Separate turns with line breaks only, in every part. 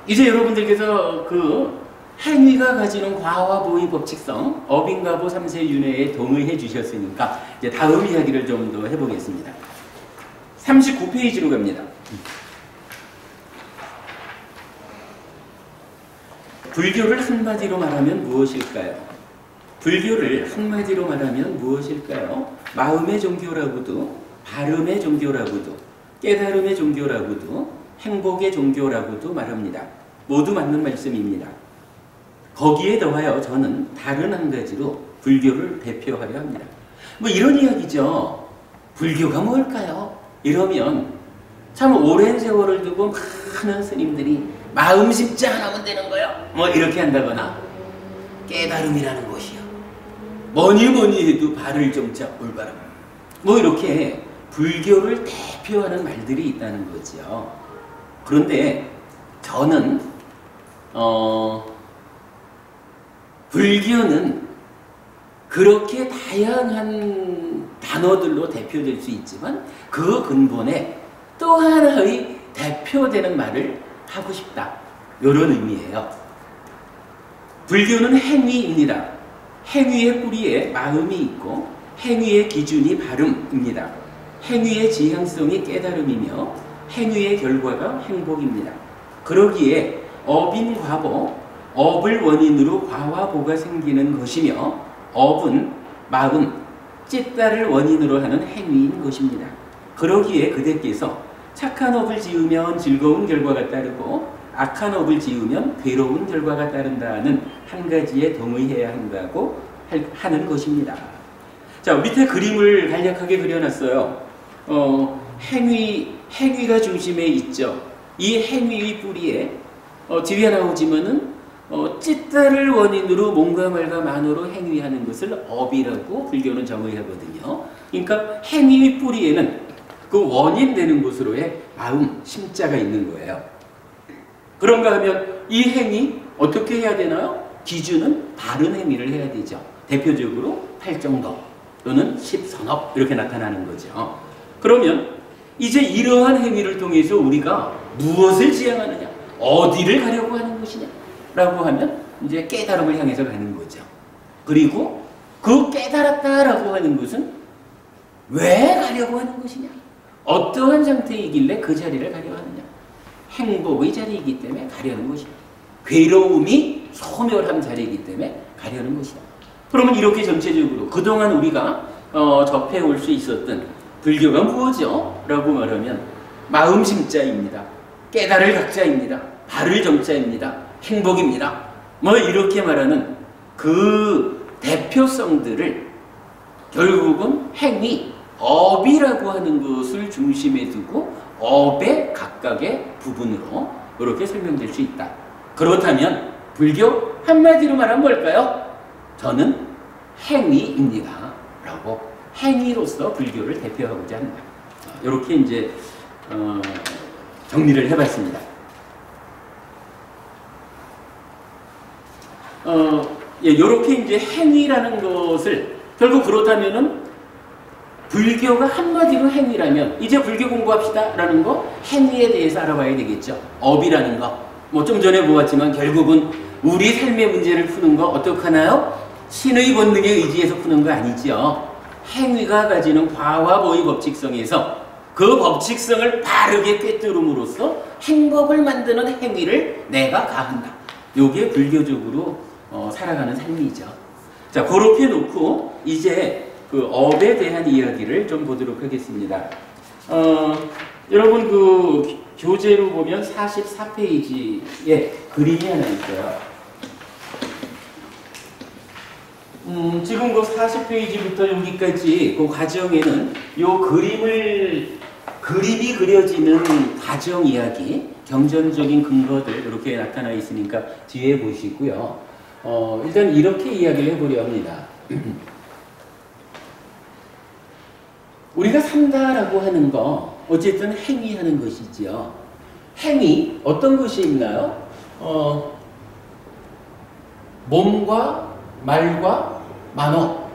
이제 여러분들께서 그 행위가 가지는 과와 보의 법칙성, 어빈과보 3세 윤회에 동의해 주셨으니까 이제 다음 이야기를 좀 더 해보겠습니다. 39페이지로 갑니다. 불교를 한마디로 말하면 무엇일까요? 불교를 한마디로 말하면 무엇일까요? 마음의 종교라고도, 발음의 종교라고도, 깨달음의 종교라고도, 행복의 종교라고도 말합니다. 모두 맞는 말씀입니다. 거기에 더하여 저는 다른 한 가지로 불교를 대표하려 합니다. 뭐 이런 이야기죠. 불교가 뭘까요? 이러면 참 오랜 세월을 두고 많은 스님들이 마음 십자 하나면 되는 거요. 뭐 이렇게 한다거나 깨달음이라는 것이요. 뭐니 해도 발을 점자 올바람. 뭐 이렇게 불교를 대표하는 말들이 있다는 거죠. 그런데 저는 불교는 그렇게 다양한 단어들로 대표될 수 있지만 그 근본에 또 하나의 대표되는 말을 하고 싶다. 이런 의미예요. 불교는 행위입니다. 행위의 뿌리에 마음이 있고 행위의 기준이 발음입니다. 행위의 지향성이 깨달음이며 행위의 결과가 행복입니다. 그러기에 업인과보, 업을 원인으로 과와 보가 생기는 것이며 업은 마음, 찢다를 원인으로 하는 행위인 것입니다. 그러기에 그대께서 착한 업을 지으면 즐거운 결과가 따르고 악한 업을 지으면 괴로운 결과가 따른다는 한 가지에 동의해야 한다고 하는 것입니다. 자, 밑에 그림을 간략하게 그려놨어요. 행위가 중심에 있죠. 이 행위의 뿌리에 뒤에 나오지만은 찢다를 원인으로 몸과 말과 만으로 행위하는 것을 업이라고 불교는 정의하거든요. 그러니까 행위의 뿌리에는 그 원인 되는 곳으로의 마음, 심자가 있는 거예요. 그런가 하면 이 행위 어떻게 해야 되나요? 기준은 다른 행위를 해야 되죠. 대표적으로 8정도 또는 10선업 이렇게 나타나는 거죠. 그러면 이제 이러한 행위를 통해서 우리가 무엇을 지향하느냐, 어디를 가려고 하는 것이냐 라고 하면 이제 깨달음을 향해서 가는 거죠. 그리고 그 깨달았다라고 하는 것은 왜 가려고 하는 것이냐, 어떠한 상태이길래 그 자리를 가려 하느냐, 행복의 자리이기 때문에 가려는 것이다. 괴로움이 소멸한 자리이기 때문에 가려는 것이다. 그러면 이렇게 전체적으로 그동안 우리가 접해올 수 있었던 불교가 무엇이죠? 라고 말하면 마음심자입니다. 깨달을 각자입니다. 발을 정자입니다. 행복입니다. 뭐 이렇게 말하는 그 대표성들을 결국은 행위, 업이라고 하는 것을 중심에 두고 업의 각각의 부분으로 이렇게 설명될 수 있다. 그렇다면 불교 한마디로 말하면 뭘까요? 저는 행위입니다. 라고 행위로서 불교를 대표하고자 한다. 이렇게 이제 정리를 해봤습니다. 이렇게 이제 행위라는 것을 결국 그렇다면은 불교가 한마디로 행위라면 이제 불교 공부합시다라는 거 행위에 대해서 알아봐야 되겠죠. 업이라는 거. 뭐 좀 전에 보았지만 결국은 우리 삶의 문제를 푸는 거 어떻게 하나요? 신의 본능에 의지해서 푸는 거 아니죠. 행위가 가지는 과와 보의 법칙성에서 그 법칙성을 바르게 꿰뚫음으로써 행복을 만드는 행위를 내가 가한다. 이게 불교적으로 살아가는 삶이죠. 자, 그렇게 놓고 이제 그 업에 대한 이야기를 좀 보도록 하겠습니다. 여러분 그 교재로 보면 44페이지에 그림이 하나 있어요. 지금 그 40페이지부터 여기까지 그 과정에는 요 그림이 그려지는 과정 이야기, 경전적인 근거들 이렇게 나타나 있으니까 뒤에 보시고요. 일단 이렇게 이야기를 해보려 합니다. 우리가 산다라고 하는 거 어쨌든 행위하는 것이지요. 행위 어떤 것이 있나요? 몸과 말과 만어,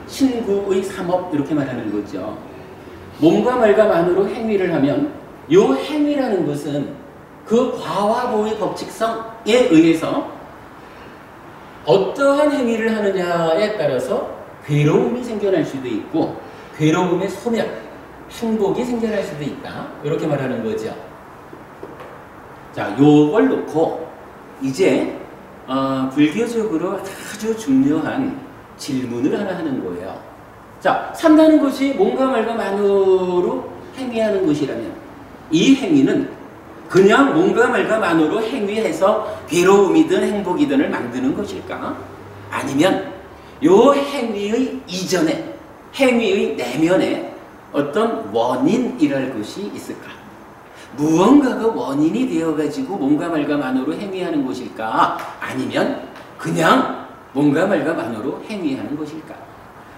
신구의 삼업 이렇게 말하는 거죠. 몸과 말과 만으로 행위를 하면 요 행위라는 것은 그 과화보의 법칙성에 의해서 어떠한 행위를 하느냐에 따라서 괴로움이 생겨날 수도 있고 괴로움의 소멸, 행복이 생겨날 수도 있다. 이렇게 말하는 거죠. 자, 요걸 놓고 이제 불교적으로 아주 중요한 질문을 하나 하는 거예요. 자, 산다는 것이 몸과 말과 만으로 행위하는 것이라면 이 행위는 그냥 몸과 말과 만으로 행위해서 괴로움이든 행복이든을 만드는 것일까? 아니면 요 행위의 이전에, 행위의 내면에 어떤 원인이랄 것이 있을까? 무언가가 원인이 되어가지고 몸과 말과 만으로 행위하는 것일까? 아니면 그냥 몸과 말과 만으로 행위하는 것일까?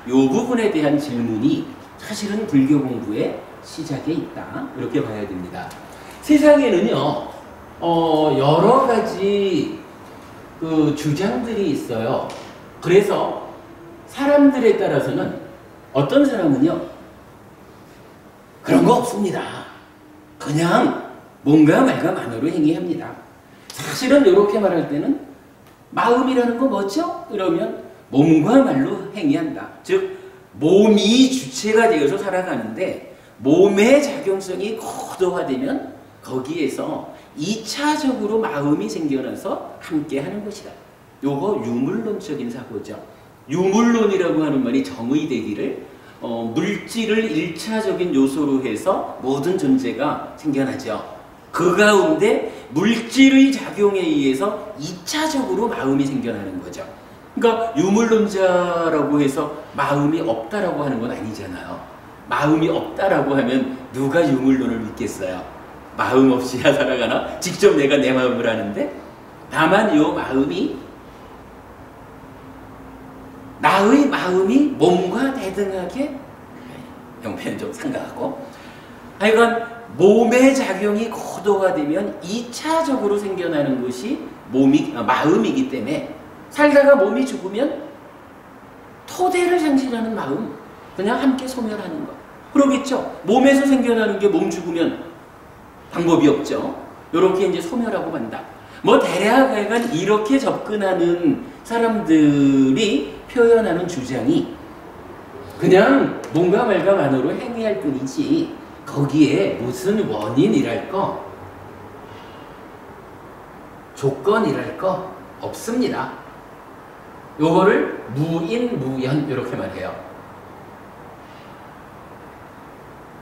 요 부분에 대한 질문이 사실은 불교 공부의 시작에 있다. 이렇게 봐야 됩니다. 세상에는요, 여러 가지 그 주장들이 있어요. 그래서 사람들에 따라서는 어떤 사람은요, 그런 거 없습니다. 그냥 몸과 말과 만으로 행위합니다. 사실은 이렇게 말할 때는 마음이라는 거 뭐죠? 이러면 몸과 말로 행위한다. 즉 몸이 주체가 되어서 살아가는데 몸의 작용성이 고도화되면 거기에서 2차적으로 마음이 생겨나서 함께 하는 것이다. 요거 유물론적인 사고죠. 유물론이라고 하는 말이 정의되기를 물질을 1차적인 요소로 해서 모든 존재가 생겨나죠. 그 가운데 물질의 작용에 의해서 2차적으로 마음이 생겨나는 거죠. 그러니까 유물론자라고 해서 마음이 없다라고 하는 건 아니잖아요. 마음이 없다라고 하면 누가 유물론을 믿겠어요? 마음 없이 살아가나? 직접 내가 내 마음을 아는데? 다만 이 마음이 나의 마음이 몸과 대등하게 형편은 좀 상가하고 하여간 몸의 작용이 고도화되면 2차적으로 생겨나는 것이 마음이기 때문에 살다가 몸이 죽으면 토대를 상실하는 마음 그냥 함께 소멸하는 것 그러겠죠. 몸에서 생겨나는 게 몸 죽으면 방법이 없죠. 이렇게 이제 소멸하고 만다. 뭐 대략 하여간 이렇게 접근하는 사람들이 표현하는 주장이 그냥 몸과 말과 만으로 행위할 뿐이지 거기에 무슨 원인이랄 거 조건이랄 거 없습니다. 요거를 무인무연 이렇게 말해요.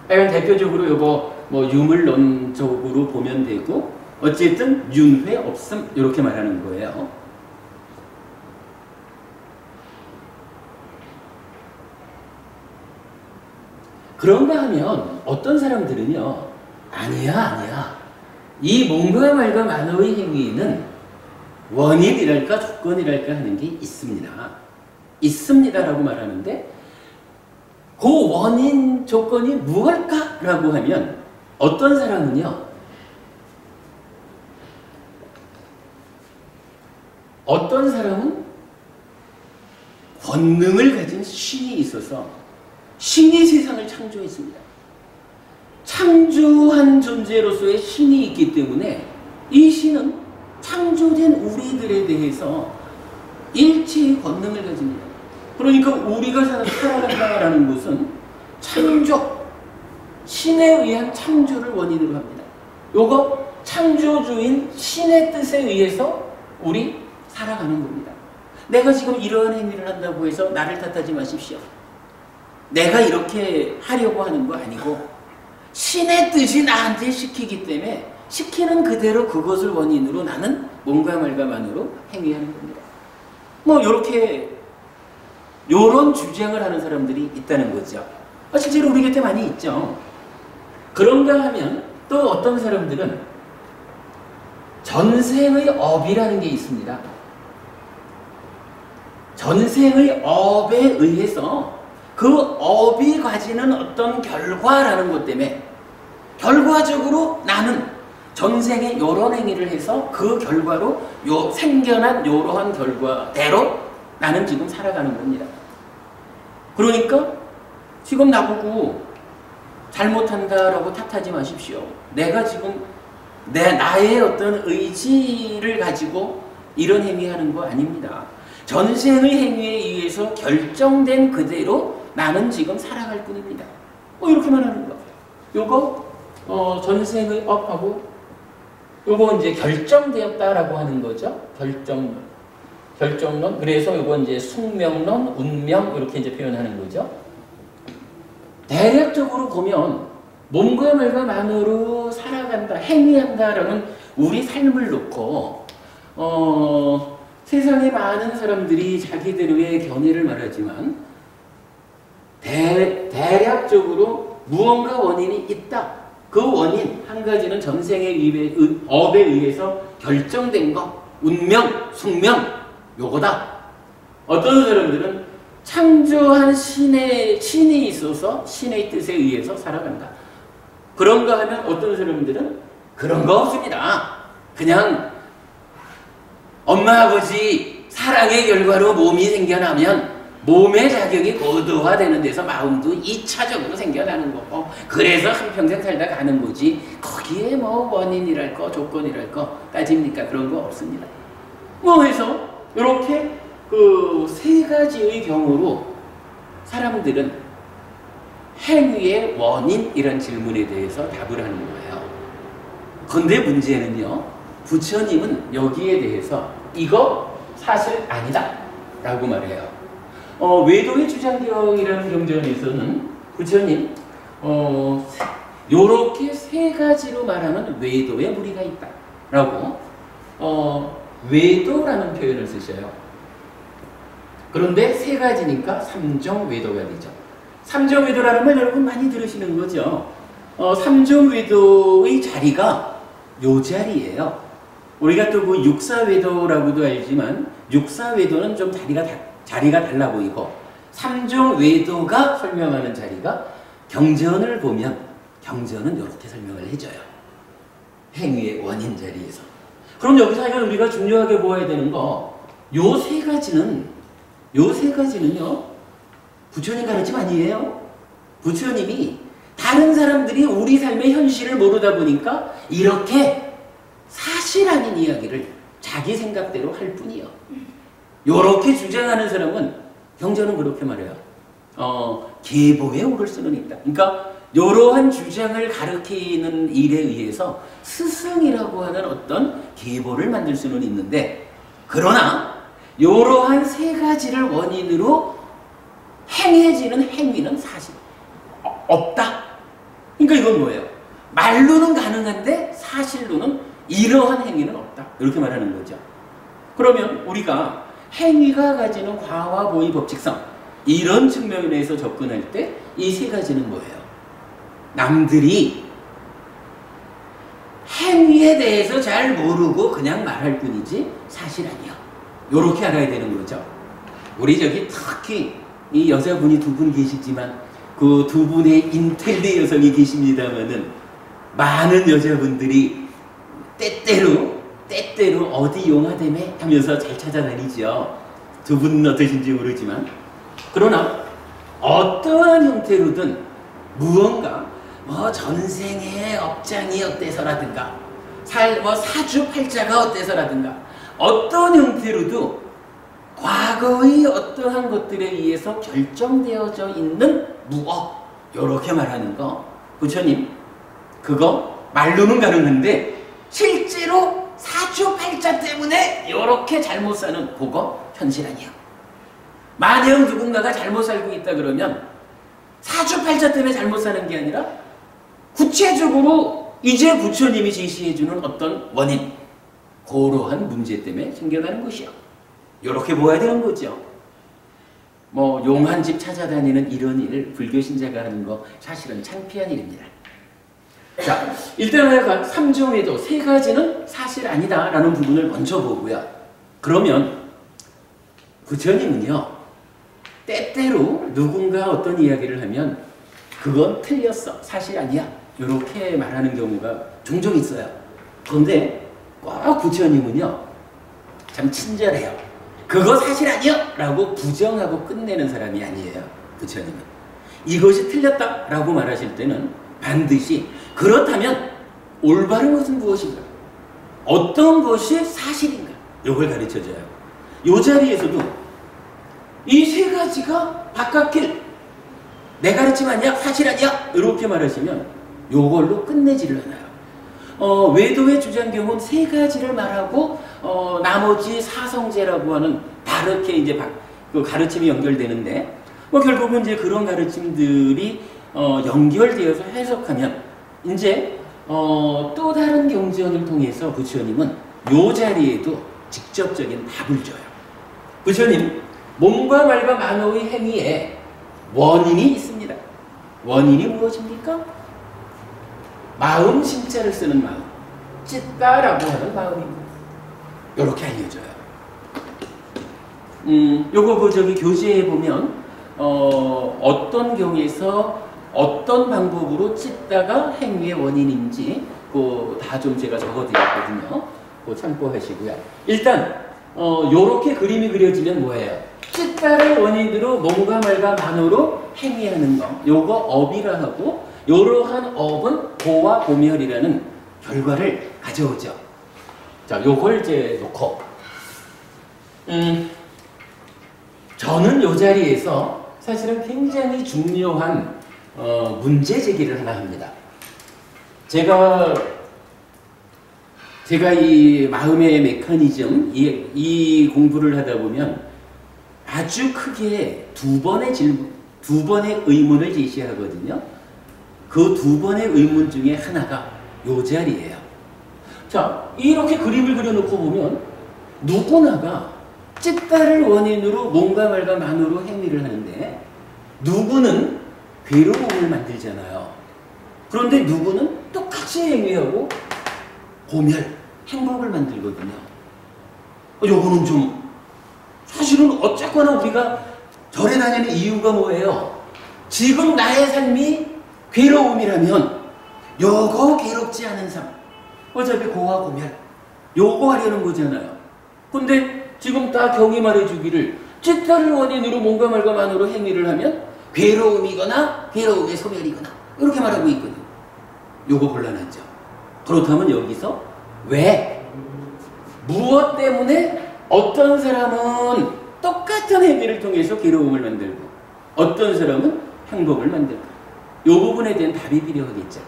대표적으로 요거 뭐 유물론적으로 보면 되고 어쨌든 윤회 없음 이렇게 말하는 거예요. 그런가 하면 어떤 사람들은요 아니야 이 몸과 말과 만으로의 행위는 원인이랄까 조건이랄까 하는 게 있습니다라고 말하는데 그 원인 조건이 무엇일까라고 하면 어떤 사람은요 어떤 사람은 권능을 가진 신이 있어서 신이 세상을 창조했습니다. 창조한 존재로서의 신이 있기 때문에 이 신은 창조된 우리들에 대해서 일체의 권능을 가집니다. 그러니까 우리가 살아간다라는 것은 창조, 신에 의한 창조를 원인으로 합니다. 요거 창조주인 신의 뜻에 의해서 우리 살아가는 겁니다. 내가 지금 이러한 행위를 한다고 해서 나를 탓하지 마십시오. 내가 이렇게 하려고 하는 거 아니고 신의 뜻이 나한테 시키기 때문에 시키는 그대로 그것을 원인으로 나는 몸과 말과 만으로 행위하는 겁니다. 뭐 요런 주장을 하는 사람들이 있다는 거죠. 실제로 우리 곁에 많이 있죠. 그런가 하면 또 어떤 사람들은 전생의 업이라는 게 있습니다. 전생의 업에 의해서 그 업이 가지는 어떤 결과라는 것 때문에 결과적으로 나는 전생에 요런 행위를 해서 그 결과로 생겨난 요러한 결과대로 나는 지금 살아가는 겁니다. 그러니까 지금 나보고 잘못한다라고 탓하지 마십시오. 내가 지금 나의 어떤 의지를 가지고 이런 행위하는 거 아닙니다. 전생의 행위에 의해서 결정된 그대로 나는 지금 살아갈 뿐입니다. 이렇게만 하는 거. 요거 전생의 업하고 요거 이제 결정되었다라고 하는 거죠. 결정론. 그래서 요거 이제 숙명론, 운명 이렇게 이제 표현하는 거죠. 대략적으로 보면 몸과 말과 만으로 살아간다, 행위한다라는 우리 삶을 놓고 세상에 많은 사람들이 자기들의 견해를 말하지만 대략적으로 무언가 원인이 있다. 그 원인 한 가지는 전생의 업에 의해서 결정된 거, 운명, 숙명 요거다. 어떤 사람들은 창조한 신이 있어서 신의 뜻에 의해서 살아간다. 그런가 하면 어떤 사람들은 그런 거 없습니다. 그냥 엄마 아버지 사랑의 결과로 몸이 생겨나면 몸의 자격이 고도화되는 데서 마음도 2차적으로 생겨나는 거고 그래서 한평생 살다 가는 거지 거기에 뭐 원인이랄 거 조건이랄 거 따집니까? 그런 거 없습니다. 해서 이렇게 그 세 가지의 경우로 사람들은 행위의 원인 이런 질문에 대해서 답을 하는 거예요. 근데 문제는요, 부처님은 여기에 대해서 이거 사실 아니다 라고 말해요. 외도의 주장경이라는 경전에서는 부처님 요렇게 세 가지로 말하는 외도의 무리가 있다 라고 외도라는 표현을 쓰셔요. 그런데 세 가지니까 삼종외도가 되죠. 삼종외도라는 말 여러분 많이 들으시는 거죠. 삼종외도의 자리가 요 자리예요. 우리가 또 그 육사외도라고도 알지만 육사외도는 좀 자리가 달라 보이고 삼종외도가 설명하는 자리가 경전을 보면 경전은 이렇게 설명을 해줘요. 행위의 원인 자리에서. 그럼 여기서 우리가 중요하게 보아야 되는 거 요 세 가지는요 부처님 가르침 아니에요. 부처님이 다른 사람들이 우리 삶의 현실을 모르다 보니까 이렇게 사실 아닌 이야기를 자기 생각대로 할 뿐이요. 요렇게 주장하는 사람은 경전은 그렇게 말해요. 계보에 오를 수는 있다. 그러니까 이러한 주장을 가르치는 일에 의해서 스승이라고 하는 어떤 계보를 만들 수는 있는데 그러나 이러한 세 가지를 원인으로 행해지는 행위는 사실 없다. 그러니까 이건 뭐예요? 말로는 가능한데 사실로는 이러한 행위는 없다. 이렇게 말하는 거죠. 그러면 우리가 행위가 가지는 과와 보의 법칙성 이런 측면에서 접근할 때 이 세 가지는 뭐예요? 남들이 행위에 대해서 잘 모르고 그냥 말할 뿐이지 사실 아니야. 요렇게 알아야 되는 거죠. 우리 저기 특히 이 여자분이 두 분 계시지만 그 두 분의 인텔리 여성이 계십니다만은 많은 여자분들이 때때로 어디 용화되매 하면서 잘 찾아다니죠. 두 분은 어떠신지 모르지만 그러나 어떠한 형태로든 무언가 전생의 업장이 어때서라든가 사주팔자가 어때서라든가 어떤 형태로도 과거의 어떠한 것들에 의해서 결정되어져 있는 무엇 이렇게 말하는 거 부처님 그거 말로는 가능한데 실제로 사주팔자 때문에 이렇게 잘못 사는 그거 현실 아니야. 만약 누군가가 잘못 살고 있다 그러면 사주팔자 때문에 잘못 사는 게 아니라 구체적으로 이제 부처님이 제시해주는 어떤 원인 그러한 문제 때문에 생겨나는 것이요. 이렇게 보아야 되는 거죠. 용한 집 찾아다니는 이런 일 불교 신자가 하는 거 사실은 창피한 일입니다. 자, 일단 삼종외도 세 가지는 사실 아니다라는 부분을 먼저 보고요. 그러면 부처님은요 때때로 누군가 어떤 이야기를 하면 그건 틀렸어 사실 아니야 이렇게 말하는 경우가 종종 있어요. 그런데 꼭 부처님은요 참 친절해요. 그거 사실 아니야 라고 부정하고 끝내는 사람이 아니에요. 부처님은 이것이 틀렸다 라고 말하실 때는 반드시. 그렇다면 올바른 것은 무엇인가? 어떤 것이 사실인가? 이걸 가르쳐줘요. 이 자리에서도 이 세 가지가 바깥길, 내 가르침 아니야? 사실 아니야? 이렇게 말하시면 이걸로 끝내지를 않아요. 외도의 주장경은 세 가지를 말하고 나머지 사성제라고 하는 다르게 이제 그 가르침이 연결되는데, 결국은 이제 그런 가르침들이 연결되어서 해석하면 이제 또 다른 경전을 통해서 부처님은 이 자리에도 직접적인 답을 줘요. 부처님, 몸과 말과 만호의 행위에 원인이 있습니다. 원인이 무엇입니까? 마음, 심자를 쓰는 마음, 찢다라고 하는 마음입니다. 이렇게 알려줘요. 요거 저기 교재에 보면 어떤 경에서 어떤 방법으로 찢다가 행위의 원인인지 다 좀 제가 적어드렸거든요. 참고하시고요. 일단 요렇게 그림이 그려지면 뭐예요? 찢다를 원인으로 몸과 말과 만으로 행위하는 거, 요거 업이라 하고, 요러한 업은 고와 고멸이라는 결과를 가져오죠. 자, 요걸 이제 놓고 저는 요 자리에서 사실은 굉장히 중요한 문제 제기를 하나 합니다. 제가 이 마음의 메커니즘, 이 공부를 하다 보면 아주 크게 두 번의 의문을 제시하거든요. 그 두 번의 의문 중에 하나가 요 자리예요. 자, 이렇게 그림을 그려놓고 보면 누구나가 찢다를 원인으로 몸과 말과 만으로 행위를 하는데, 누구는 괴로움을 만들잖아요. 그런데 누구는 똑같이 행위하고 고멸, 행복을 만들거든요. 요거는 좀 사실은 어쨌거나 우리가 절에 다니는 이유가 뭐예요? 지금 나의 삶이 괴로움이라면 요거 괴롭지 않은 삶, 어차피 고와 고멸, 요거 하려는 거잖아요. 근데 지금 딱 경이 말해주기를 찢다를 원인으로 몸과 말과 만으로 행위를 하면 괴로움이거나 괴로움의 소멸이거나 이렇게 말하고 있거든요. 요거 곤란하죠. 그렇다면 여기서 왜, 무엇 때문에 어떤 사람은 똑같은 행위를 통해서 괴로움을 만들고 어떤 사람은 행복을 만들고, 요 부분에 대한 답이 필요하겠죠.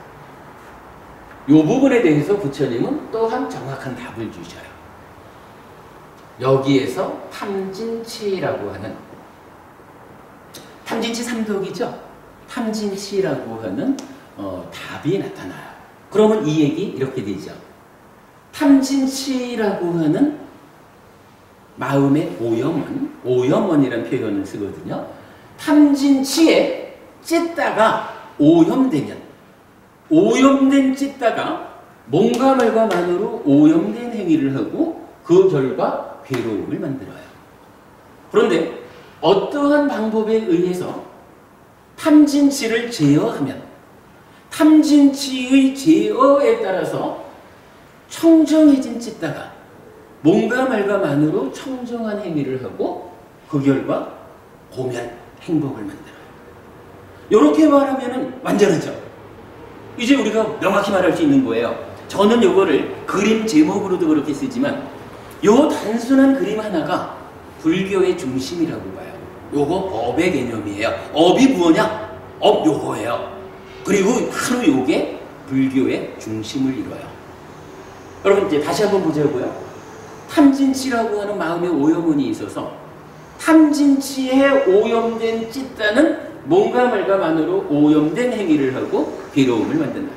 요 부분에 대해서 부처님은 또한 정확한 답을 주셔요. 여기에서 탐진치라고 하는, 탐진치 삼독이죠. 탐진치라고 하는 답이 나타나요. 그러면 이 얘기 이렇게 되죠. 탐진치라고 하는 마음의 오염원이라는 표현을 쓰거든요. 탐진치에 찢다가 오염되면, 오염된 찢다가 몸과 말과 만으로 오염된 행위를 하고 그 결과 괴로움을 만들어요. 그런데 어떠한 방법에 의해서 탐진치를 제어하면 탐진치의 제어에 따라서 청정해진 찢다가 몸과 말과 만으로 청정한 행위를 하고 그 결과 고멸, 행복을 만들어요. 이렇게 말하면 완전하죠. 이제 우리가 명확히 말할 수 있는 거예요. 저는 이거를 그림 제목으로도 그렇게 쓰지만 요 단순한 그림 하나가 불교의 중심이라고 봐요. 요거 업의 개념이에요. 업이 뭐냐? 업 요거예요. 그리고 바로 요게 불교의 중심을 이뤄요. 여러분 이제 다시 한번 보자고요. 탐진치라고 하는 마음의 오염원이 있어서 탐진치에 오염된 찢다는 몸과 말과 만으로 오염된 행위를 하고 괴로움을 만든다.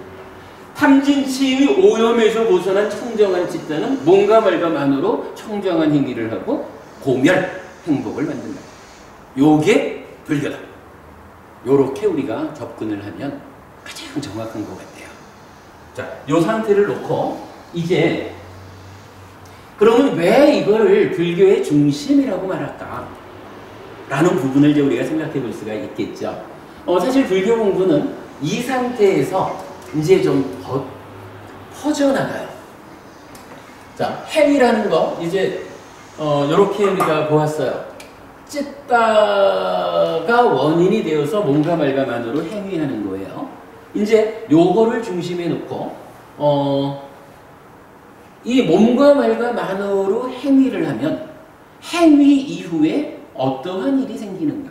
탐진치의 오염에서 벗어난 청정한 찢다는 몸과 말과 만으로 청정한 행위를 하고 고멸, 행복을 만든다. 요게 불교다. 요렇게 우리가 접근을 하면 가장 정확한 것 같아요. 자, 요 상태를 놓고 이제 그러면 왜 이거를 불교의 중심이라고 말할까? 라는 부분을 이제 우리가 생각해 볼 수가 있겠죠. 사실 불교 공부는 이 상태에서 이제 좀 더 퍼져나가요. 자, 행위라는 거 이제 이렇게 우리가 보았어요. 찢다가 원인이 되어서 몸과 말과 만으로 행위하는 거예요. 이제 요거를 중심에 놓고 이 몸과 말과 만으로 행위를 하면 행위 이후에 어떠한 일이 생기는가?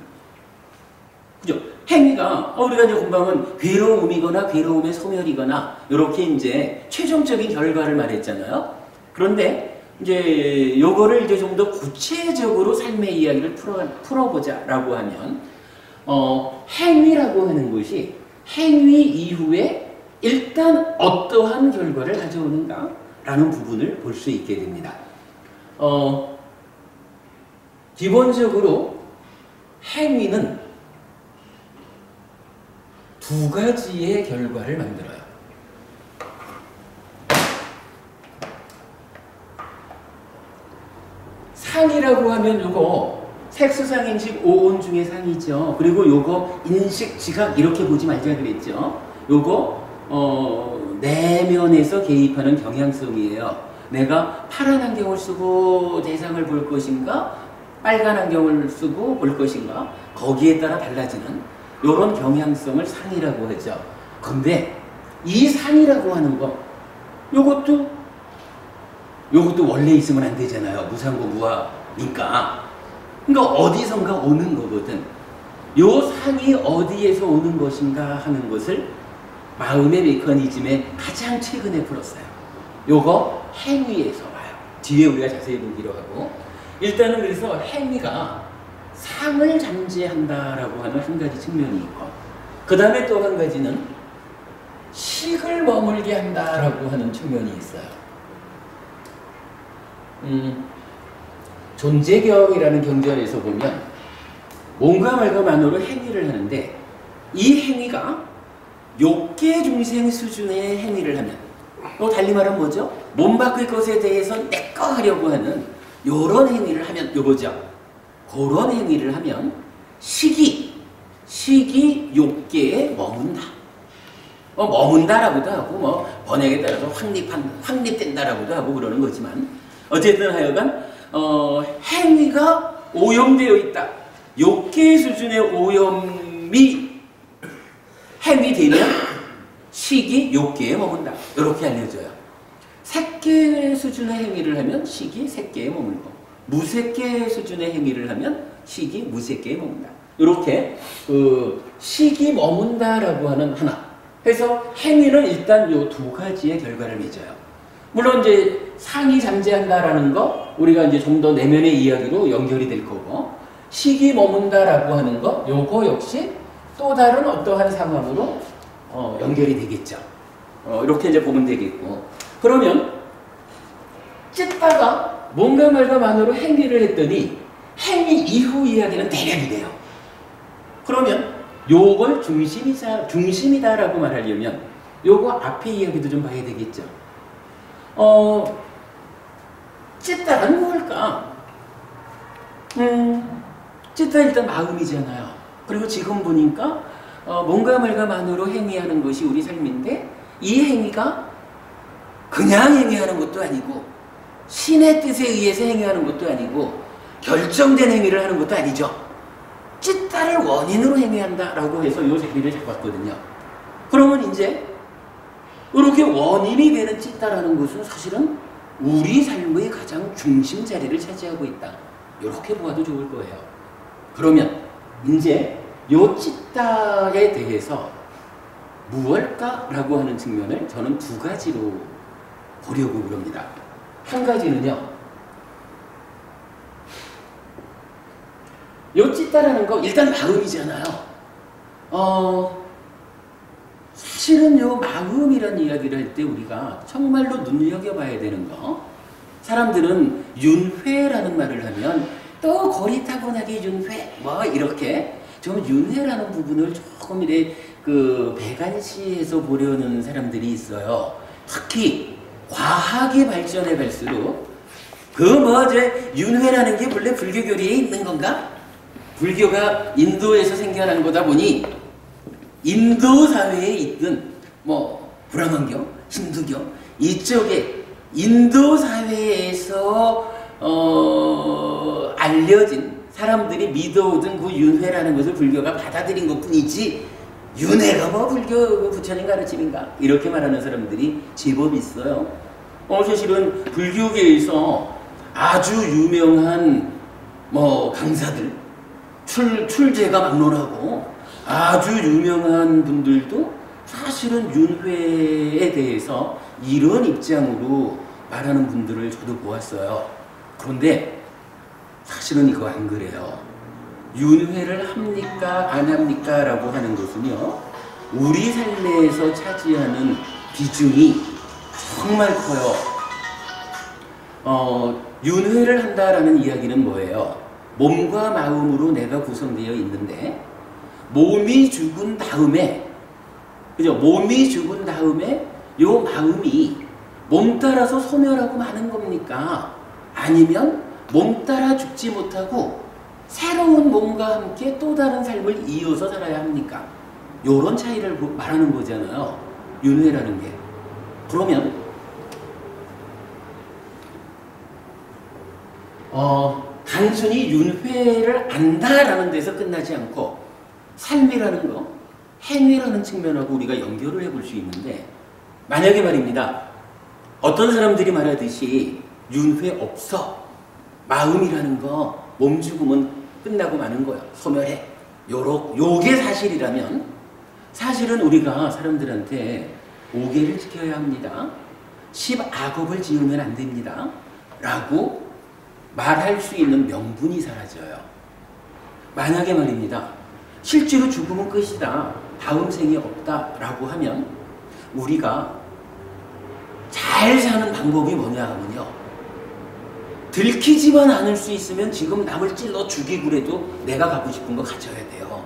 그죠? 행위가 우리가 이제 공부하면 괴로움이거나 괴로움의 소멸이거나 이렇게 이제 최종적인 결과를 말했잖아요. 그런데 이제 요거를 이제 좀 더 구체적으로 삶의 이야기를 풀어보자라고 하면 행위라고 하는 것이 행위 이후에 일단 어떠한 결과를 가져오는가라는 부분을 볼 수 있게 됩니다. 기본적으로 행위는 두 가지의 결과를 만들어요. 상이라고 하면 요거 색수상, 인식, 오온 중에 상이죠. 그리고 요거 인식, 지각 이렇게 보지 말자 그랬죠. 요거 내면에서 개입하는 경향성이에요. 내가 파란 안경을 쓰고 대상을 볼 것인가, 빨간 안경을 쓰고 볼 것인가, 거기에 따라 달라지는 이런 경향성을 상이라고 하죠. 근데 이 상이라고 하는 거, 요것도 원래 있으면 안 되잖아요. 무상고 무아니까. 그러니까 어디선가 오는 거거든. 요 상이 어디에서 오는 것인가 하는 것을 마음의 메커니즘에 가장 최근에 풀었어요. 요거 행위에서 와요. 뒤에 우리가 자세히 보기로 하고. 일단은 그래서 행위가 상을 잠재한다라고 하는 한 가지 측면이 있고, 그 다음에 또 한 가지는 식을 머물게 한다라고 하는 측면이 있어요. 존재경이라는 경전에서 보면 몸과 말과 만으로 행위를 하는데, 이 행위가 욕계 중생 수준의 행위를 하면, 달리 말하면 뭐죠? 몸 바꿀 것에 대해서 내꺼 하려고 하는 요런 행위를 하면 요거죠. 그런 행위를 하면 식이 욕계에 머문다. 머문다라고도 하고 번역에 따라서 확립된다라고도 하고 그러는 거지만, 어쨌든 하여간 행위가 오염되어 있다. 욕계 수준의 오염이 행위되면 식이 욕계에 머문다. 이렇게 알려져요. 색계 수준의 행위를 하면 식이 색계에 머물고, 무색계 수준의 행위를 하면 식이 무색계에 머문다. 이렇게 식이 머문다라고 하는 하나. 그래서 행위는 일단 요 두 가지의 결과를 맺어요. 물론 이제 상이 잠재한다라는 거 우리가 이제 좀 더 내면의 이야기로 연결이 될 거고, 식이 머문다라고 하는 거 요거 역시 또 다른 어떠한 상황으로 연결이 되겠죠. 이렇게 이제 보면 되겠고, 그러면 찢다가 뭔가 말과 만으로 행위를 했더니 행위 이후 이야기는 대략이 돼요. 그러면 요걸 중심이다라고 말하려면 요거 앞에 이야기도 좀 봐야 되겠죠. 찢다는 뭘까? 찢다 일단 마음이잖아요. 그리고 지금 보니까 뭔가 말과 만으로 행위하는 것이 우리 삶인데, 이 행위가 그냥 행위하는 것도 아니고 신의 뜻에 의해서 행위하는 것도 아니고 결정된 행위를 하는 것도 아니죠. 찢다를 원인으로 행위한다라고 해서 요 세계를 잡았거든요. 그러면 이제 이렇게 원인이 되는 찢다라는 것은 사실은 우리 삶의 가장 중심 자리를 차지하고 있다. 이렇게 보아도 좋을 거예요. 그러면 이제 요 찢다에 대해서 무엇일까라고 하는 측면을 저는 두 가지로 보려고 그럽니다. 한 가지는요, 요 찢다라는 거 일단 마음이잖아요. 사실은 요 마음이라는 이야기를 할 때 우리가 정말로 눈여겨봐야 되는 거, 사람들은 윤회라는 말을 하면 또 고리타분하게 윤회 이렇게 좀 윤회라는 부분을 조금 이래 배관시해서 보려는 사람들이 있어요. 특히 과학이 발전해 갈수록 이제 윤회라는 게 본래 불교 교리에 있는 건가? 불교가 인도에서 생겨난 거다 보니 인도 사회에 있든 브라만교, 힌두교 이쪽에 인도 사회에서 알려진 사람들이 믿어오던 그 윤회라는 것을 불교가 받아들인 것뿐이지, 윤회가 뭐 불교 부처님 가르침인가? 이렇게 말하는 사람들이 제법 있어요. 사실은 불교계에서 아주 유명한 뭐 강사들, 출제가 막론하고 아주 유명한 분들도 사실은 윤회에 대해서 이런 입장으로 말하는 분들을 저도 보았어요. 그런데 사실은 이거 안 그래요. 윤회를 합니까 안 합니까 라고 하는 것은요, 우리 삶에서 차지하는 비중이 정말 커요. 윤회를 한다라는 이야기는 뭐예요? 몸과 마음으로 내가 구성되어 있는데, 몸이 죽은 다음에, 그죠? 몸이 죽은 다음에 요 마음이 몸 따라서 소멸하고 마는 겁니까? 아니면 몸 따라 죽지 못하고 새로운 몸과 함께 또 다른 삶을 이어서 살아야 합니까? 요런 차이를 말하는 거잖아요. 윤회라는 게. 그러면 단순히 윤회를 안다라는 데서 끝나지 않고 삶이라는 거, 행위라는 측면하고 우리가 연결을 해볼 수 있는데, 만약에 말입니다. 어떤 사람들이 말하듯이 윤회 없어. 마음이라는 거 몸 죽으면 끝나고 마는 거야. 소멸해. 요게 사실이라면, 사실은 우리가 사람들한테 5계를 지켜야 합니다. 10악업을 지으면 안 됩니다. 라고 말할 수 있는 명분이 사라져요. 만약에 말입니다. 실제로 죽으면 끝이다. 다음 생이 없다. 라고 하면 우리가 잘 사는 방법이 뭐냐 하면요, 들키지만 않을 수 있으면 지금 남을 찔러 죽이고라도 내가 갖고 싶은 거 가져야 돼요.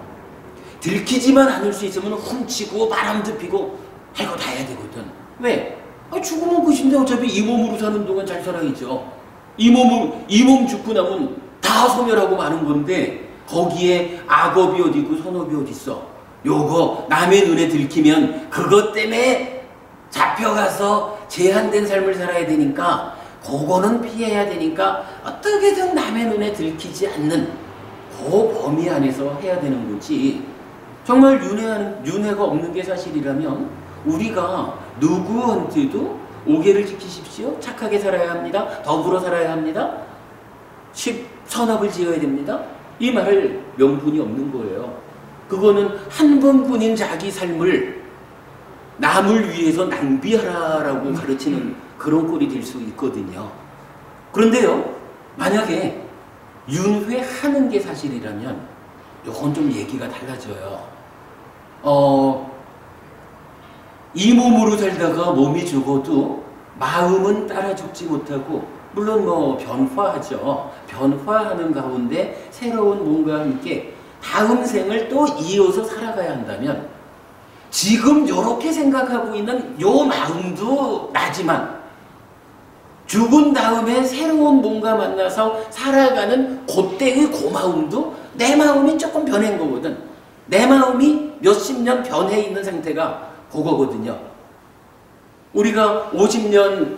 들키지만 않을 수 있으면 훔치고 바람도 피고 할 거 다 해야 되거든. 왜? 죽으면 끝인데 어차피 이 몸으로 사는 동안 잘 살아야죠. 이 몸 죽고 나면 다 소멸하고 마는 건데, 거기에 악업이 어디고 선업이 어딨어. 요거 남의 눈에 들키면 그것 때문에 잡혀가서 제한된 삶을 살아야 되니까, 그거는 피해야 되니까 어떻게든 남의 눈에 들키지 않는 그 범위 안에서 해야 되는 거지. 정말 윤회가 없는 게 사실이라면 우리가 누구한테도 5계를 지키십시오. 착하게 살아야 합니다. 더불어 살아야 합니다. 선업을 지어야 됩니다. 이 말을 명분이 없는 거예요. 그거는 한 번뿐인 자기 삶을 남을 위해서 낭비하라라고 가르치는 그런 꼴이 될 수 있거든요. 그런데요, 만약에 윤회하는 게 사실이라면 이건 좀 얘기가 달라져요. 이 몸으로 살다가 몸이 죽어도 마음은 따라 죽지 못하고, 물론 뭐 변화하죠. 변화하는 가운데 새로운 몸과 함께 다음 생을 또 이어서 살아가야 한다면, 지금 이렇게 생각하고 있는 요 마음도 나지만 죽은 다음에 새로운 몸과 만나서 살아가는 그때의 그 마음도 내 마음이 조금 변한 거거든. 내 마음이 몇십 년 변해 있는 상태가 그거거든요. 우리가 50년,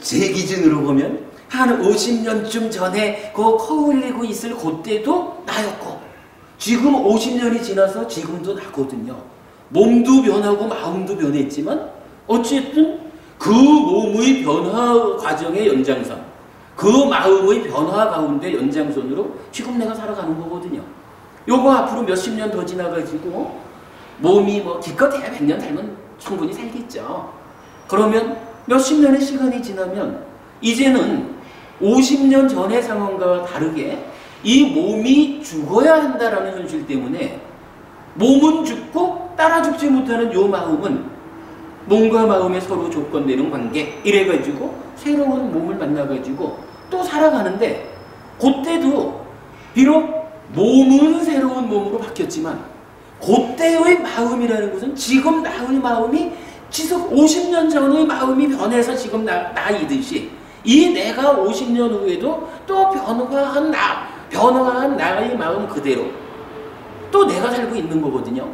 제 기준으로 보면 한 50년쯤 전에 그 커올리고 있을 그때도 나였고, 지금 50년이 지나서 지금도 나거든요. 몸도 변하고 마음도 변했지만 어쨌든 그 몸의 변화 과정의 연장선, 그 마음의 변화 가운데 연장선으로 지금 내가 살아가는 거거든요. 요거 앞으로 몇십 년 더 지나가지고 몸이 기껏해야 100년 살면 충분히 살겠죠. 그러면 몇십 년의 시간이 지나면 이제는 50년 전의 상황과 다르게 이 몸이 죽어야 한다라는 현실 때문에 몸은 죽고 따라 죽지 못하는 요 마음은 몸과 마음의 서로 조건되는 관계, 이래가지고 새로운 몸을 만나가지고 또 살아가는데, 그때도 비록 몸은 새로운 몸으로 바뀌었지만 그때의 마음이라는 것은 지금 나의 마음이 지속 50년 전의 마음이 변해서 지금 나이듯이 이 내가 50년 후에도 또 변화한 나의 마음 그대로 또 내가 살고 있는 거거든요.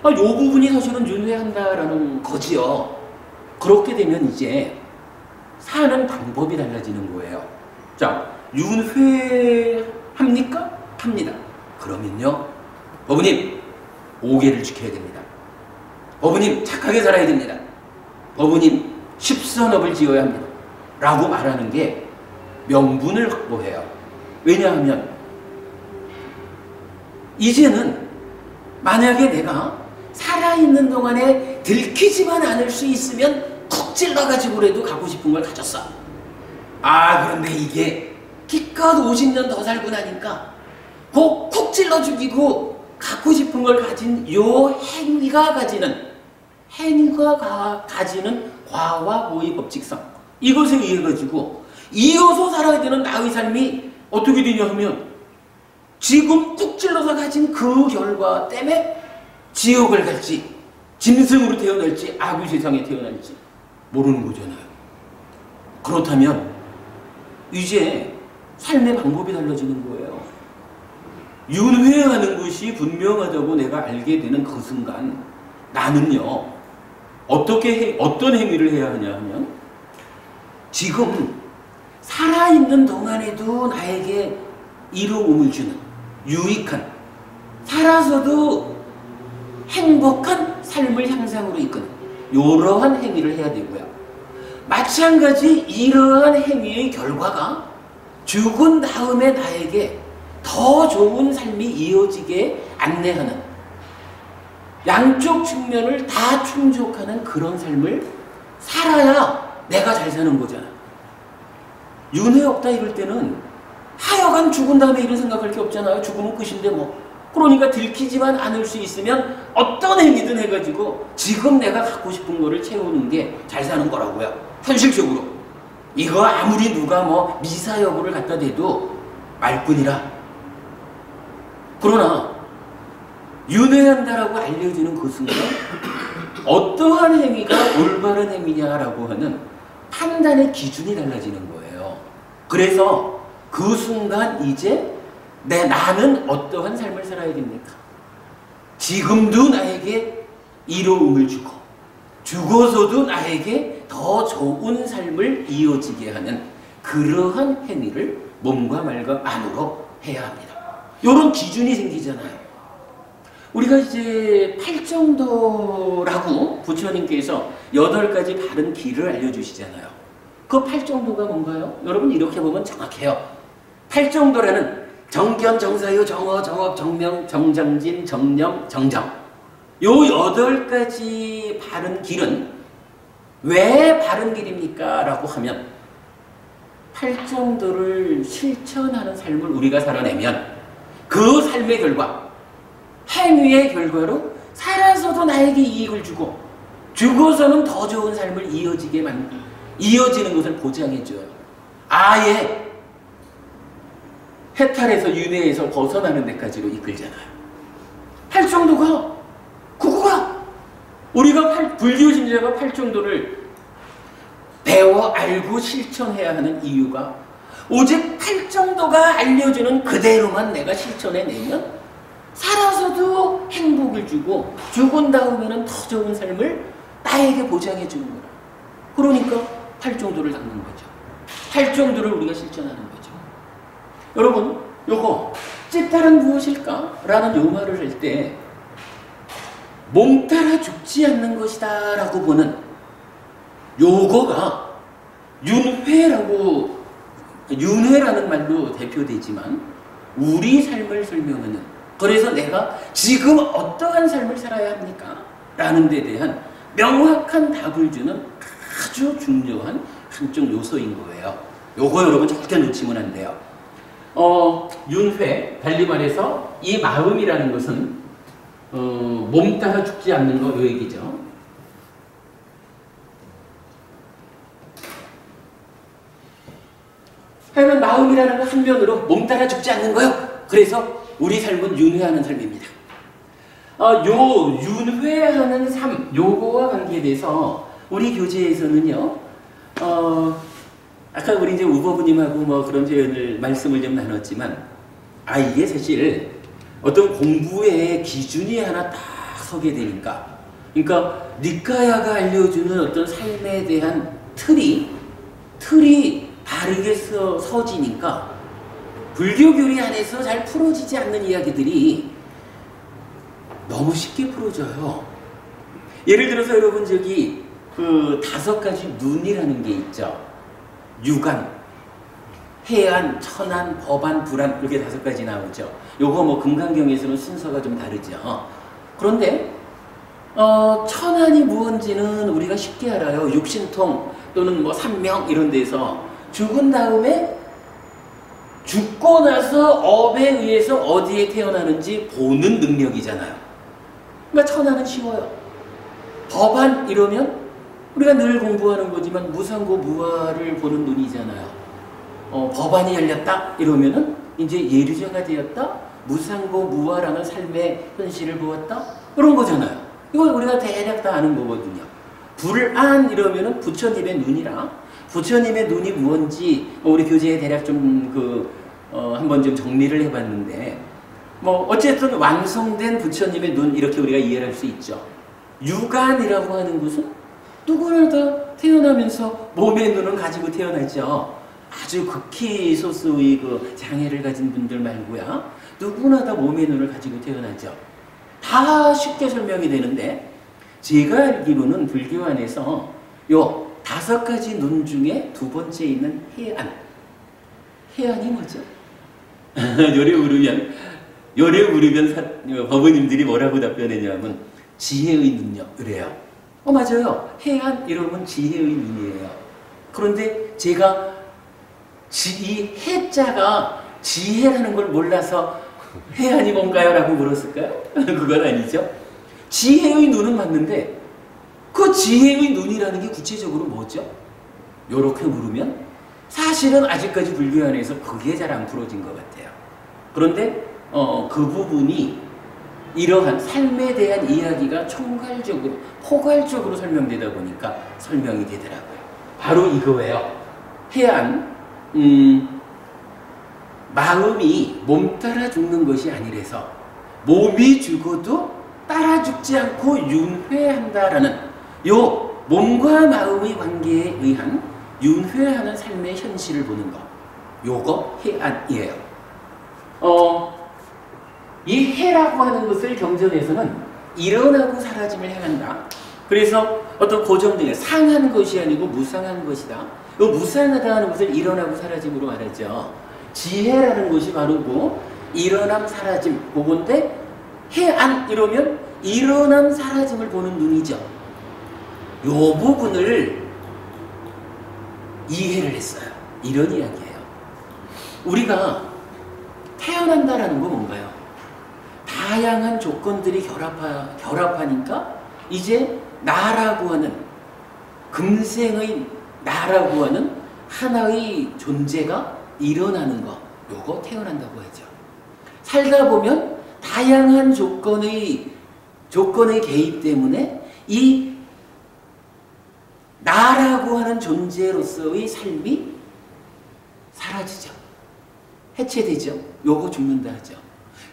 요 부분이 사실은 윤회한다라는 거지요. 그렇게 되면 이제 사는 방법이 달라지는 거예요. 자, 윤회합니까? 합니다. 그러면요, 어머님, 오계를 지켜야 됩니다. 어부님 착하게 살아야 됩니다. 어부님 십선업을 지어야 합니다. 라고 말하는 게 명분을 확보해요. 왜냐하면 이제는 만약에 내가 살아있는 동안에 들키지만 않을 수 있으면 쿡 찔러가지고라도 갖고 싶은 걸 가졌어. 그런데 이게 기껏 50년 더 살고 나니까 쿡 찔러 죽이고 갖고 싶은 걸 가진 요 행위가 가지는 과와 보의 법칙성, 이것에 의해 가지고 이어서 살아야 되는 나의 삶이 어떻게 되냐 하면 지금 쿡 찔러서 가진 그 결과 때문에 지옥을 갈지 짐승으로 태어날지 악의 세상에 태어날지 모르는 거잖아요. 그렇다면 이제 삶의 방법이 달라지는 거예요. 윤회하는 것이 분명하다고 내가 알게 되는 그 순간 나는요 어떤 행위를 해야 하냐 하면 지금 살아있는 동안에도 나에게 이로움을 주는 유익한, 살아서도 행복한 삶을 향상으로 이끄는 이러한 행위를 해야 되고요. 마찬가지 이러한 행위의 결과가 죽은 다음에 나에게 더 좋은 삶이 이어지게 안내하는, 양쪽 측면을 다 충족하는 그런 삶을 살아야 내가 잘 사는 거잖아. 윤회 없다 이럴 때는 하여간 죽은 다음에 이런 생각할 게 없잖아요. 죽으면 끝인데 뭐. 그러니까 들키지만 않을 수 있으면 어떤 행위든 해가지고 지금 내가 갖고 싶은 거를 채우는 게 잘 사는 거라고요. 현실적으로. 이거 아무리 누가 뭐 미사 여부를 갖다 대도 말뿐이라. 그러나 윤회한다라고 알려지는 그 순간 어떠한 행위가 올바른 행위냐라고 하는 판단의 기준이 달라지는 거예요. 그래서 그 순간 이제 나는 어떠한 삶을 살아야 됩니까? 지금도 나에게 이로움을 주고 죽어서도 나에게 더 좋은 삶을 이어지게 하는 그러한 행위를 몸과 말과 안으로 해야 합니다. 이런 기준이 생기잖아요. 우리가 이제 팔정도라고 부처님께서 8가지 바른 길을 알려주시잖아요. 그 팔정도가 뭔가요? 여러분 이렇게 보면 정확해요. 팔정도라는 정견, 정사유, 정어, 정업, 정명, 정정진, 정념, 정정. 요 8가지 바른 길은 왜 바른 길입니까? 라고 하면 팔정도를 실천하는 삶을 우리가 살아내면 그 삶의 결과, 행위의 결과로 살아서도 나에게 이익을 주고 죽어서는 더 좋은 삶을 이어지는 것을 보장해줘요. 아예 해탈에서 윤회에서 벗어나는 데까지로 이끌잖아요. 팔정도가 그거가 우리가 불교 신자가 팔정도를 배워 알고 실천해야 하는 이유가 오직 팔정도가 알려주는 그대로만 내가 실천해내면 살아서도 행복을 주고 죽은 다음에는 더 좋은 삶을 나에게 보장해 주는 거라. 그러니까 팔정도를 닦는 거죠. 팔정도를 우리가 실천하는 거죠. 여러분, 요거 찌따란 무엇일까? 라는 요 말을 할 때 몸 따라 죽지 않는 것이다 라고 보는 요거가 윤회라는 말로 대표되지만 우리 삶을 설명하는, 그래서 내가 지금 어떠한 삶을 살아야 합니까? 라는 데 대한 명확한 답을 주는 아주 중요한 한쪽 요소인 거예요. 요거 여러분 절대 놓치면 안 돼요. 윤회, 달리 말해서 이 마음이라는 것은 몸 따라 죽지 않는 거, 요 얘기죠. 하여간 마음이라는 거 한면으로 몸 따라 죽지 않는 거요. 그래서 우리 삶은 윤회하는 삶입니다. 요 윤회하는 삶, 요거와 관계돼서 우리 교재에서는요, 아까 우리 이제 우버부님하고 뭐 그런 말씀을 좀 나눴지만, 이게 사실 어떤 공부의 기준이 하나 딱 서게 되니까, 그러니까 니카야가 알려주는 어떤 삶에 대한 틀이 다르게 서지니까 불교 교리 안에서 잘 풀어지지 않는 이야기들이 너무 쉽게 풀어져요. 예를 들어서 여러분 저기 그 5가지 눈이라는 게 있죠. 유관, 해안, 천안, 법안, 불안 이렇게 5가지 나오죠. 요거 뭐 금강경에서는 순서가 좀 다르죠. 그런데 천안이 무언지는 우리가 쉽게 알아요. 육신통 또는 뭐 산명 이런 데서 죽은 다음에 죽고 나서 업에 의해서 어디에 태어나는지 보는 능력이잖아요. 그러니까 천안은 쉬워요. 법안 이러면 우리가 늘 공부하는 거지만 무상고 무아를 보는 눈이잖아요. 법안이 열렸다 이러면은 이제 예류자가 되었다. 무상고 무아라는 삶의 현실을 보았다. 그런 거잖아요. 이걸 우리가 대략 다 아는 거거든요. 불안 이러면은 부처님의 눈이라 부처님의 눈이 무언지 우리 교재에 대략 좀 한번 좀 정리를 해봤는데 뭐 어쨌든 완성된 부처님의 눈 이렇게 우리가 이해를 할 수 있죠. 유관이라고 하는 것은 누구나 다 태어나면서 몸의 눈을 가지고 태어나죠. 아주 극히 소수의 그 장애를 가진 분들 말고야 누구나 다 몸의 눈을 가지고 태어나죠. 다 쉽게 설명이 되는데 제가 알기로는 불교 안에서 요 5가지 눈 중에 2번째 있는 해안. 해안이 뭐죠? 요래 물으면 법원님들이 뭐라고 답변했냐면 지혜의 눈요. 그래요. 맞아요. 해안 이러면 지혜의 눈이에요. 그런데 제가 이 해자가 지혜라는 걸 몰라서 해안이 뭔가요? 라고 물었을까요? 그건 아니죠. 지혜의 눈은 맞는데 그 지혜의 눈이라는 게 구체적으로 뭐죠? 요렇게 물으면 사실은 아직까지 불교 안에서 그게 잘 안 풀어진 것 같아요. 그런데 그 부분이 이러한 삶에 대한 이야기가 총괄적으로 포괄적으로 설명되다 보니까 설명이 되더라고요. 바로 이거예요. 해안 마음이 몸 따라 죽는 것이 아니라서 몸이 죽어도 따라 죽지 않고 윤회한다라는 요 몸과 마음의 관계에 의한 윤회하는 삶의 현실을 보는 것. 요거 해안이에요. 이 해라고 하는 것을 경전에서는 일어나고 사라짐을 행한다. 그래서 어떤 고정되게 상한 것이 아니고 무상한 것이다. 요 무상하다 하는 것을 일어나고 사라짐으로 말하죠. 지혜라는 것이 바로 뭐 일어남 사라짐 그건데 해안 이러면 일어남 사라짐을 보는 눈이죠. 요 부분을 이해를 했어요. 이런 이야기예요. 우리가 태어난다라는 건 뭔가요? 다양한 조건들이 결합하니까 이제 나라고 하는 금생의 나라고 하는 하나의 존재가 일어나는 거, 요거 태어난다고 하죠. 살다 보면 다양한 조건의 개입 때문에 이 나라고 하는 존재로서의 삶이 사라지죠. 해체되죠. 요거 죽는다 하죠.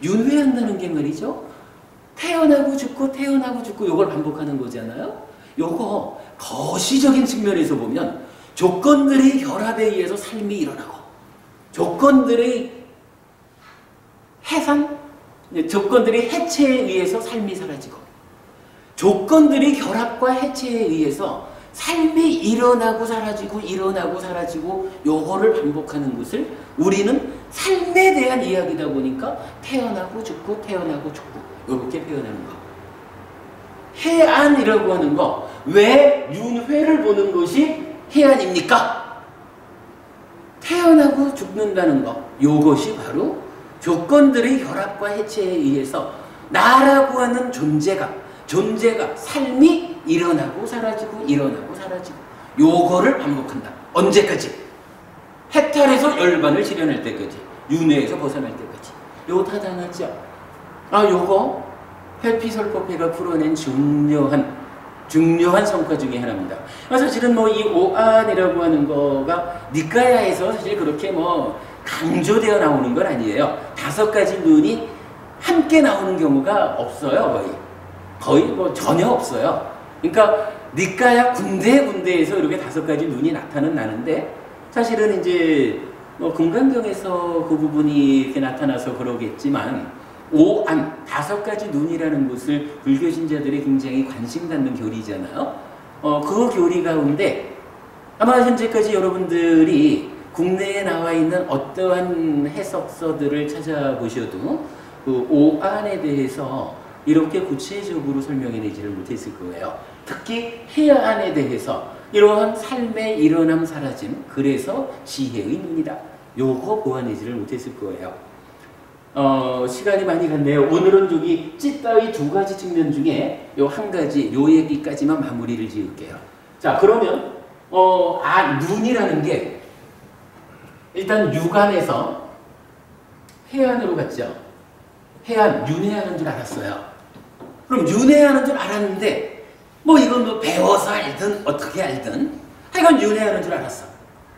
윤회한다는 게 말이죠. 태어나고 죽고 태어나고 죽고 요걸 반복하는 거잖아요. 요거 거시적인 측면에서 보면 조건들의 결합에 의해서 삶이 일어나고 조건들의 조건들의 해체에 의해서 삶이 사라지고 조건들의 결합과 해체에 의해서 삶이 일어나고 사라지고 일어나고 사라지고 요거를 반복하는 것을 우리는 삶에 대한 이야기다 보니까 태어나고 죽고 태어나고 죽고 요렇게 표현하는 거. 해안이라고 하는 거 왜 윤회를 보는 것이 해안입니까? 태어나고 죽는다는 거 요것이 바로 조건들의 결합과 해체에 의해서 나라고 하는 존재가 삶이 일어나고 사라지고 일어나고 사라지고 요거를 반복한다. 언제까지? 해탈에서 열반을 실현할 때까지 윤회에서 벗어날 때까지 요거 타당하죠? 요거 회피설법회가 풀어낸 중요한 성과 중에 하나입니다. 사실은 뭐 이 오안이라고 하는 거가 니까야에서 사실 그렇게 뭐 강조되어 나오는 건 아니에요. 5가지 눈이 함께 나오는 경우가 없어요. 거의 뭐 전혀 없어요. 그러니까 니까야 군데에서 이렇게 5가지 눈이 나타나는데 사실은 이제 뭐 금강경에서 그 부분이 이렇게 나타나서 그러겠지만 오안, 5가지 눈이라는 것을 불교 신자들이 굉장히 관심 갖는 교리잖아요. 그 교리 가운데 아마 현재까지 여러분들이 국내에 나와 있는 어떠한 해석서들을 찾아보셔도 그 오안에 대해서 이렇게 구체적으로 설명해내지를 못했을 거예요. 특히 해안에 대해서 이러한 삶의 일어남 사라짐, 그래서 지혜의 눈이다. 요거 보완하지를 못했을 거예요. 시간이 많이 갔네요. 오늘은 저기 찌따의 2가지 측면 중에 요 한 가지, 요 얘기까지만 마무리를 지을게요. 자, 그러면 눈이라는 게 일단 육안에서 해안으로 갔죠. 해안, 윤회하는 줄 알았어요. 그럼 윤회하는 줄 알았는데 뭐 이건 뭐 배워서 알든 어떻게 알든 하여간 윤회하는 줄 알았어.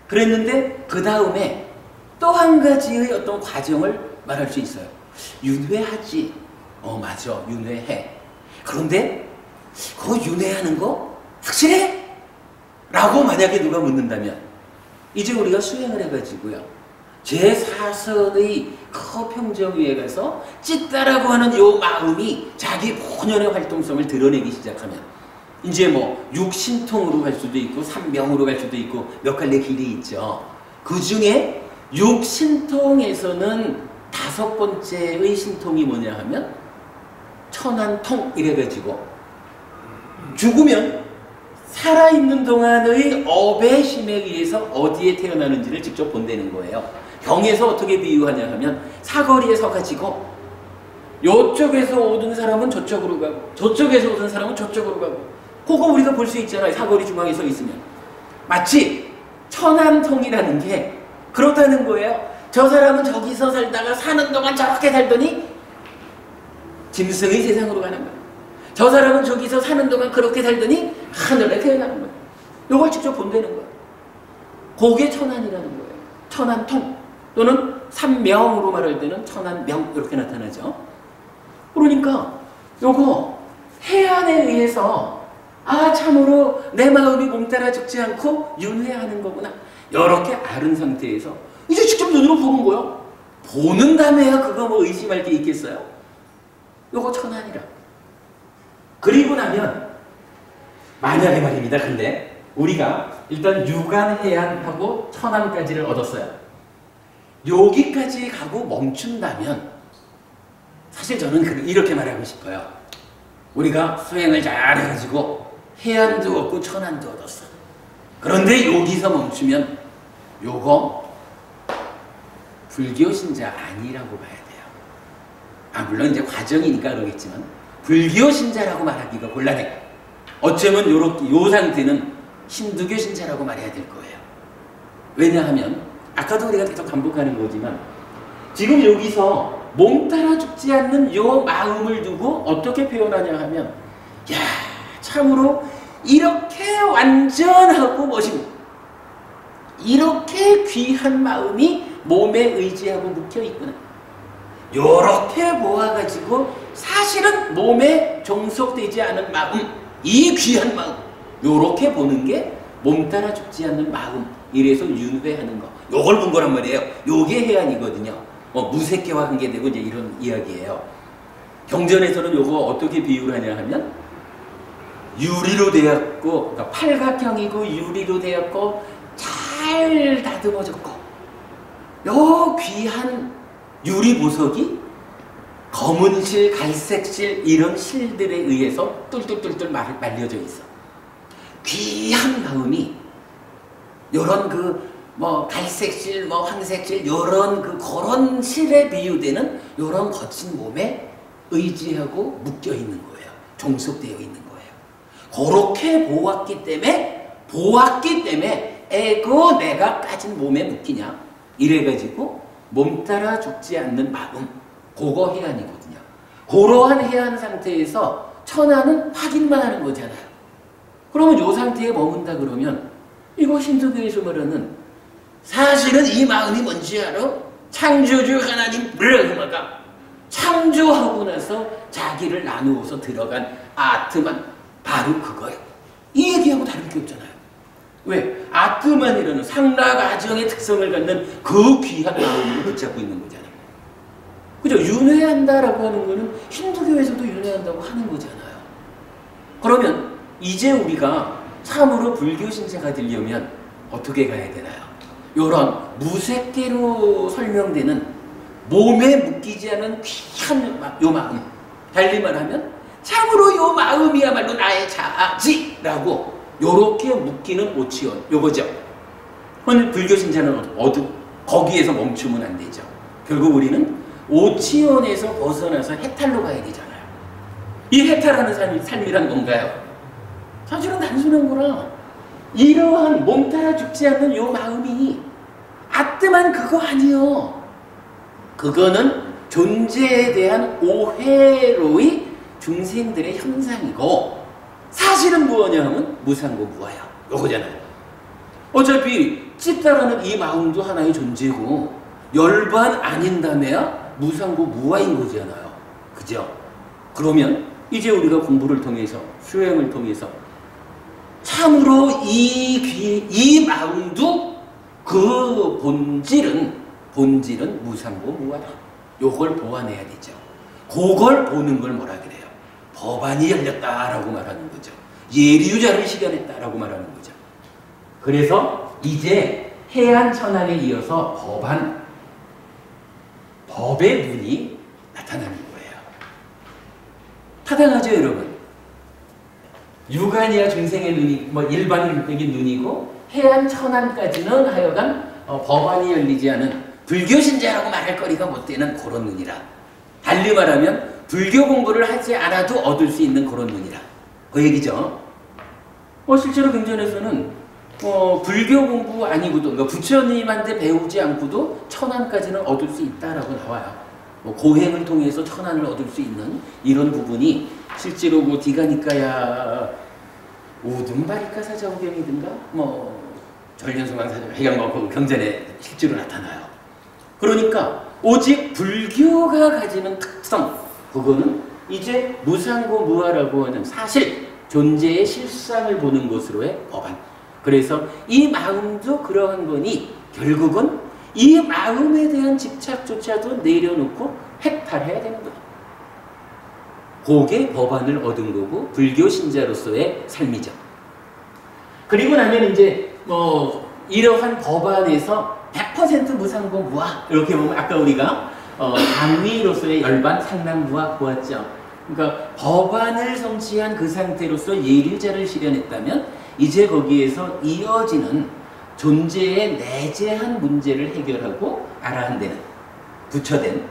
그랬는데 그 다음에 또 한 가지의 어떤 과정을 말할 수 있어요. 윤회하지. 맞아. 윤회해. 그런데 그거 윤회하는 거 확실해? 라고 만약에 누가 묻는다면 이제 우리가 수행을 해가지고요. 제4선의 평정위에 가서 찌따라고 하는 요 마음이 자기 본연의 활동성을 드러내기 시작하면 이제 뭐 육신통으로 갈 수도 있고 삼명으로 갈 수도 있고 몇 갈래 길이 있죠. 그 중에 육신통에서는 5번째의 신통이 뭐냐 하면 천안통 이래가지고 죽으면 살아있는 동안의 업의 힘에 의해서 어디에 태어나는지를 직접 본다는 거예요. 경에서 어떻게 비유하냐 하면 사거리에 서가지고 요쪽에서 오던 사람은 저쪽으로 가고 저쪽에서 오던 사람은 저쪽으로 가고 그거 우리가 볼 수 있잖아요. 사거리 중앙에 서 있으면. 마치 천안통이라는 게 그렇다는 거예요. 저 사람은 저기서 살다가 사는 동안 저렇게 살더니 짐승의 세상으로 가는 거예요. 저 사람은 저기서 사는 동안 그렇게 살더니 하늘에 태어나는 거예요. 이걸 직접 본다는 거예요. 그게 천안이라는 거예요. 천안통 또는 삼명으로 말할 때는 천안명 이렇게 나타나죠. 그러니까 요거 해안에 의해서 참으로 내 마음이 몸 따라 죽지 않고 윤회하는 거구나. 이렇게 아는 상태에서 이제 직접 눈으로 보는 거예요. 보는 다음에야 그거 뭐 의심할 게 있겠어요? 요거 천안이라. 그리고 나면 만약에 말입니다. 근데 우리가 일단 육안, 해안하고 천안까지를 얻었어요. 여기까지 가고 멈춘다면 사실 저는 이렇게 말하고 싶어요. 우리가 수행을 잘 해가지고 해안도 얻고 천안도 얻었어. 그런데 여기서 멈추면 요거 불교 신자 아니라고 봐야 돼요. 물론 이제 과정이니까 그러겠지만 불교 신자라고 말하기가 곤란해. 어쩌면 요 상태는 힌두교 신자라고 말해야 될 거예요. 왜냐하면 아까도 우리가 계속 반복하는 거지만 지금 여기서 몸 따라 죽지 않는 요 마음을 두고 어떻게 표현하냐 하면 야 참으로 이렇게 완전하고 멋있는 이렇게 귀한 마음이 몸에 의지하고 묵혀있구나. 요렇게 모아가지고 사실은 몸에 종속되지 않은 마음, 이 귀한 마음 요렇게 보는 게 몸 따라 죽지 않는 마음. 이래서 윤회하는 거 요걸 본 거란 말이에요. 요게 해안이거든요. 무색해와 관계되고 이제 이런 이야기예요. 경전에서는 요거 어떻게 비유를 하냐 하면 유리로 되었고 그러니까 팔각형이고 유리로 되었고 잘 다듬어졌고 요 귀한 유리 보석이 검은 실, 갈색 실 이런 실들에 의해서 뚫뚫뚫뚫 말려져 있어. 귀한 마음이 요런 갈색 실, 황색 실 요런 그런 실에 비유되는 요런 거친 몸에 의지하고 묶여 있는 거예요. 종속되어 있는 거예요. 그렇게 보았기 때문에 에고 내가 까진 몸에 묶이냐 이래가지고 몸 따라 죽지 않는 마음 그거 해안이거든요. 그러한 해안 상태에서 천안은 확인만 하는 거잖아요. 그러면 이 상태에 머문다 그러면 이거 힌두교에서 말하는 사실은 이 마음이 뭔지 알아? 창조주 하나님 브라흐마가 창조하고 나서 자기를 나누어서 들어간 아트만 바로 그거예요. 이 얘기하고 다를 게 없잖아요. 왜? 아트만이라는 상락아정의 특성을 갖는 그 귀한 마음을 붙잡고 있는 거잖아요. 그죠? 윤회한다라고 하는 거는 힌두교에서도 윤회한다고 하는 거잖아요. 그러면 이제 우리가 참으로 불교 신자가 되려면 어떻게 가야 되나요? 이런 무색계로 설명되는 몸에 묶이지 않은 귀한 요 마음, 달리 말하면 참으로 요 마음이야말로 나의 자아지라고 요렇게 묶이는 오치원 요거죠. 오늘 불교 신자는 거기에서 멈추면 안 되죠. 결국 우리는 오치원에서 벗어나서 해탈로 가야 되잖아요. 이 해탈하는 삶이란 뭔가요? 사실은 단순한 거라. 이러한 몸 따라 죽지 않는 요 마음이 아뜸한 그거 아니요. 그거는 존재에 대한 오해로의 중생들의 현상이고 사실은 뭐냐 하면 무상고 무아야. 요거잖아요. 어차피 찢다라는 이 마음도 하나의 존재고 열반 아닌다며야 무상고 무아인 거잖아요. 그죠? 그러면 이제 우리가 공부를 통해서 수행을 통해서 참으로 이 마음도 그 본질은 무상고 무아다. 요걸 보완해야 되죠. 그걸 보는 걸 뭐라 그래요? 법안이 열렸다라고 말하는 거죠. 예리유자를 실현했다라고 말하는 거죠. 그래서 이제 해안천안에 이어서 법의 눈이 나타나는 거예요. 타당하죠, 여러분? 유관이야 중생의 눈이 일반적인 눈이고 해안천안까지는 하여간 법안이 열리지 않은 불교신자라고 말할 거리가 못 되는 그런 눈이라. 달리 말하면 불교 공부를 하지 않아도 얻을 수 있는 그런 눈이라. 그 얘기죠. 실제로 경전에서는 불교 공부 아니고도 그러니까 부처님한테 배우지 않고도 천안까지는 얻을 수 있다라고 나와요. 고행을 통해서 천안을 얻을 수 있는 이런 부분이 실제로 디가니까야 우둔바리카 사자후경이든가 전륜성강 사자후경 경전에 실제로 나타나요. 그러니까 오직 불교가 가지는 특성, 그거는 이제 무상고 무아라고 하는 사실, 존재의 실상을 보는 것으로의 법안. 그래서 이 마음도 그러한 거니 결국은 이 마음에 대한 집착조차도 내려놓고 해탈해야 되는 거예요. 그게 법안을 얻은 거고 불교 신자로서의 삶이죠. 그리고 나면 이제 이러한 법안에서 100% 무상고 무아 이렇게 보면 아까 우리가 당위로서의 열반 상랑 무아 보았죠. 그러니까 법안을 성취한 그 상태로서 예류자를 실현했다면 이제 거기에서 이어지는 존재의 내재한 문제를 해결하고 아라한되는 부처된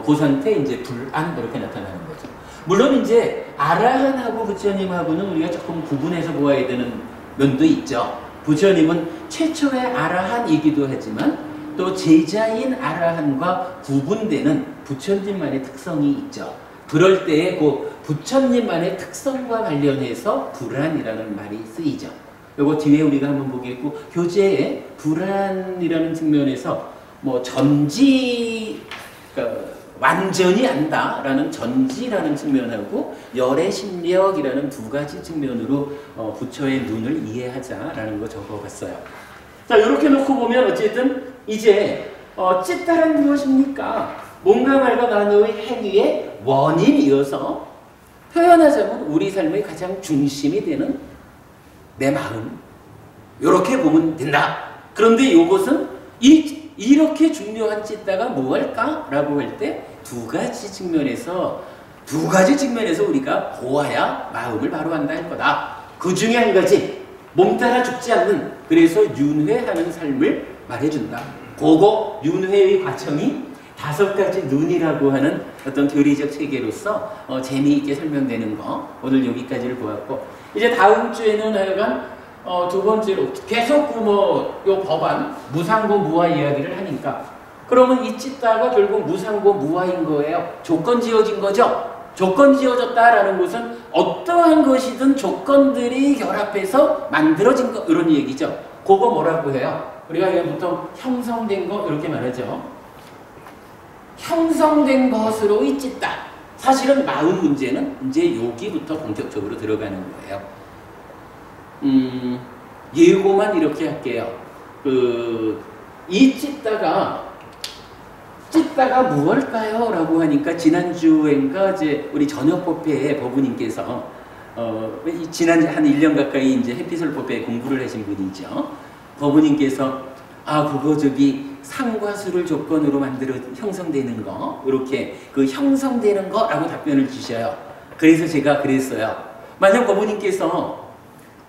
그 상태 이제 불안 이렇게 나타나는 거죠. 물론 이제 아라한하고 부처님하고는 우리가 조금 구분해서 보아야 되는 면도 있죠. 부처님은 최초의 아라한이기도 하지만 또 제자인 아라한과 구분되는 부처님만의 특성이 있죠. 그럴 때에 그 부처님만의 특성과 관련해서 불안이라는 말이 쓰이죠. 요거 뒤에 우리가 한번 보겠고 교재에 불안이라는 측면에서 전지 그러니까 완전히 안다라는 전지라는 측면하고 열의 심력이라는 두 가지 측면으로 부처의 눈을 이해하자라는 거 적어봤어요. 자, 이렇게 놓고 보면 어쨌든 이제 찢다란 무엇입니까? 뭔가 말과 나누의 행위의 원인이어서 표현하자면 우리 삶의 가장 중심이 되는 내 마음 이렇게 보면 된다. 그런데 이것은 이렇게 중요한 찢다가 무엇일까? 라고 할 때 두 가지 측면에서 우리가 보아야 마음을 바로 한다 할 거다. 그 중에 한 가지 몸 따라 죽지 않는 그래서 윤회하는 삶을 말해준다. 그거 윤회의 과정이 5가지 눈이라고 하는 어떤 교리적 체계로서 재미있게 설명되는 거 오늘 여기까지를 보았고 이제 다음 주에는 하여간 두 번째로 계속 요 법안 무상고 무아 이야기를 하니까 그러면 이 찢다가 결국 무상고 무아인 거예요. 조건 지어진 거죠. 조건 지어졌다라는 것은 어떠한 것이든 조건들이 결합해서 만들어진 거 이런 얘기죠. 그거 뭐라고 해요? 우리가 보통 형성된 거 이렇게 말하죠. 형성된 것으로의 찢다. 사실은 마음 문제는 이제 여기부터 본격적으로 들어가는 거예요. 예고만 이렇게 할게요. 이 찢다가 찢다가 무엇일까요? 라고 하니까 지난주엔가 이제 우리 전역법회의 법우님께서 지난 한 1년 가까이 이제 해피솔법회 공부를 하신 분이죠. 법우님께서 그거 저기 상과 수를 조건으로 만들어 형성되는 거, 이렇게 그 형성되는 거라고 답변을 주셔요. 그래서 제가 그랬어요. 만약 법우님께서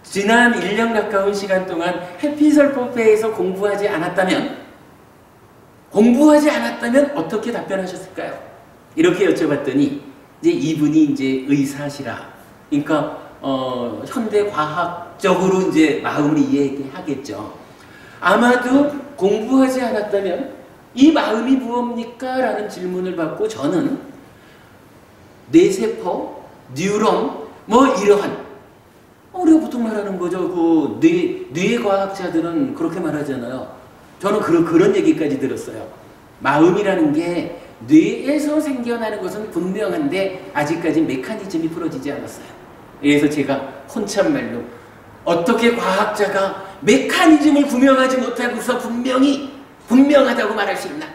지난 1년 가까운 시간 동안 해피솔법회에서 공부하지 않았다면 어떻게 답변하셨을까요? 이렇게 여쭤봤더니 이제 이분이 이제 의사시라. 그러니까 현대 과학적으로 이제 마음을 이해하겠죠. 아마도 공부하지 않았다면 이 마음이 무엇입니까? 라는 질문을 받고 저는 뇌세포, 뉴런, 뭐 이러한 우리가 보통 말하는 거죠. 그 뇌과학자들은 그렇게 말하잖아요. 저는 그런 얘기까지 들었어요. 마음이라는 게 뇌에서 생겨나는 것은 분명한데 아직까지 메커니즘이 풀어지지 않았어요. 그래서 제가 혼잣말로 어떻게 과학자가 메커니즘을 구명하지 못하고서 분명하다고 말할 수 있나?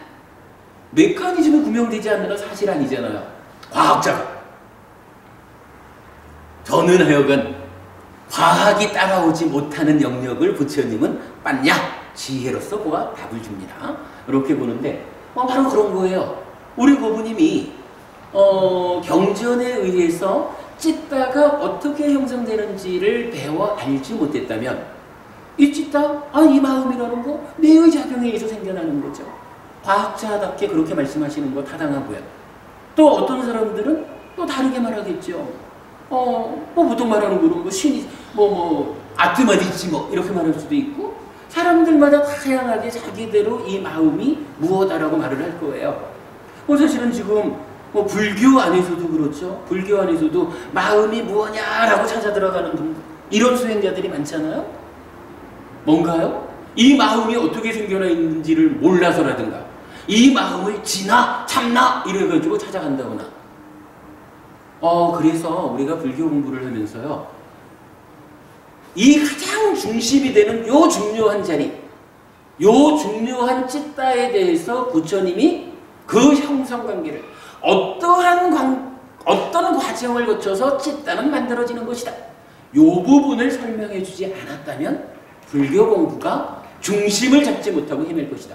메커니즘이 구명되지 않는 건 사실 아니잖아요. 과학자가. 저는 하여간 과학이 따라오지 못하는 영역을 부처님은 빤냐 지혜로서 보아 답을 줍니다. 이렇게 보는데 바로 그런 거예요. 우리 고부님이 경전에 의해서 찢다가 어떻게 형성되는지를 배워 알지 못했다면 이 찢다, 이 마음이라는 거 뇌의 작용에 의해서 생겨나는 거죠. 과학자답게 그렇게 말씀하시는 거 타당하고요. 또 어떤 사람들은 또 다르게 말하겠죠. 보통 말하는 거는 신이 아트마디지 이렇게 말할 수도 있고 사람들마다 다양하게 자기대로 이 마음이 무엇다라고 말을 할 거예요. 사실은 지금 불교 안에서도 그렇죠. 불교 안에서도 마음이 무엇냐라고 찾아 들어가는 이런 수행자들이 많잖아요. 뭔가요? 이 마음이 어떻게 생겨나 있는지를 몰라서라든가 이 마음을 지나 참나 이래가지고 찾아간다거나 그래서 우리가 불교 공부를 하면서요 이 가장 중심이 되는 요 중요한 자리 요 중요한 찢다에 대해서 부처님이 그 형성관계를 어떤 과정을 거쳐서 찢다는 만들어지는 것이다. 요 부분을 설명해 주지 않았다면 불교 공부가 중심을 잡지 못하고 헤맬 것이다.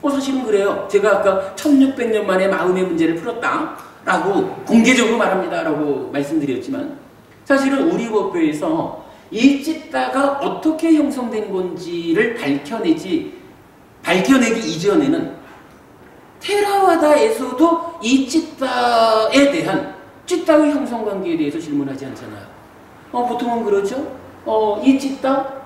사실은 그래요. 제가 아까 1600년 만에 마음의 문제를 풀었다 라고 공개적으로 말합니다 라고 말씀드렸지만 사실은 우리 법회에서 이 찢다가 어떻게 형성된 건지를 밝혀내기 이전에는 테라와다에서도 이 찢다에 대한 찢다의 형성관계에 대해서 질문하지 않잖아요. 보통은 그러죠. 이 찢다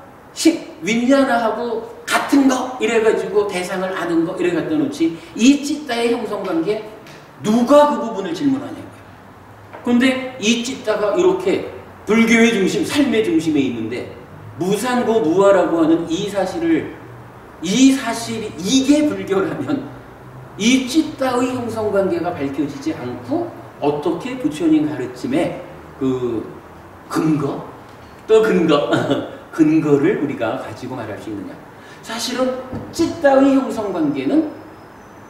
윈야나하고 같은 거 이래가지고 대상을 아는 거 이래 갖다 놓지 이 찢다의 형성관계 누가 그 부분을 질문하냐고요. 근데 이 찢다가 이렇게 불교의 중심, 삶의 중심에 있는데 무상고 무아라고 하는 이 사실이 이게 불교라면 이 찢다의 형성관계가 밝혀지지 않고 어떻게 부처님 가르침의 그 근거를 우리가 가지고 말할 수 있느냐. 사실은 찢다의 형성관계는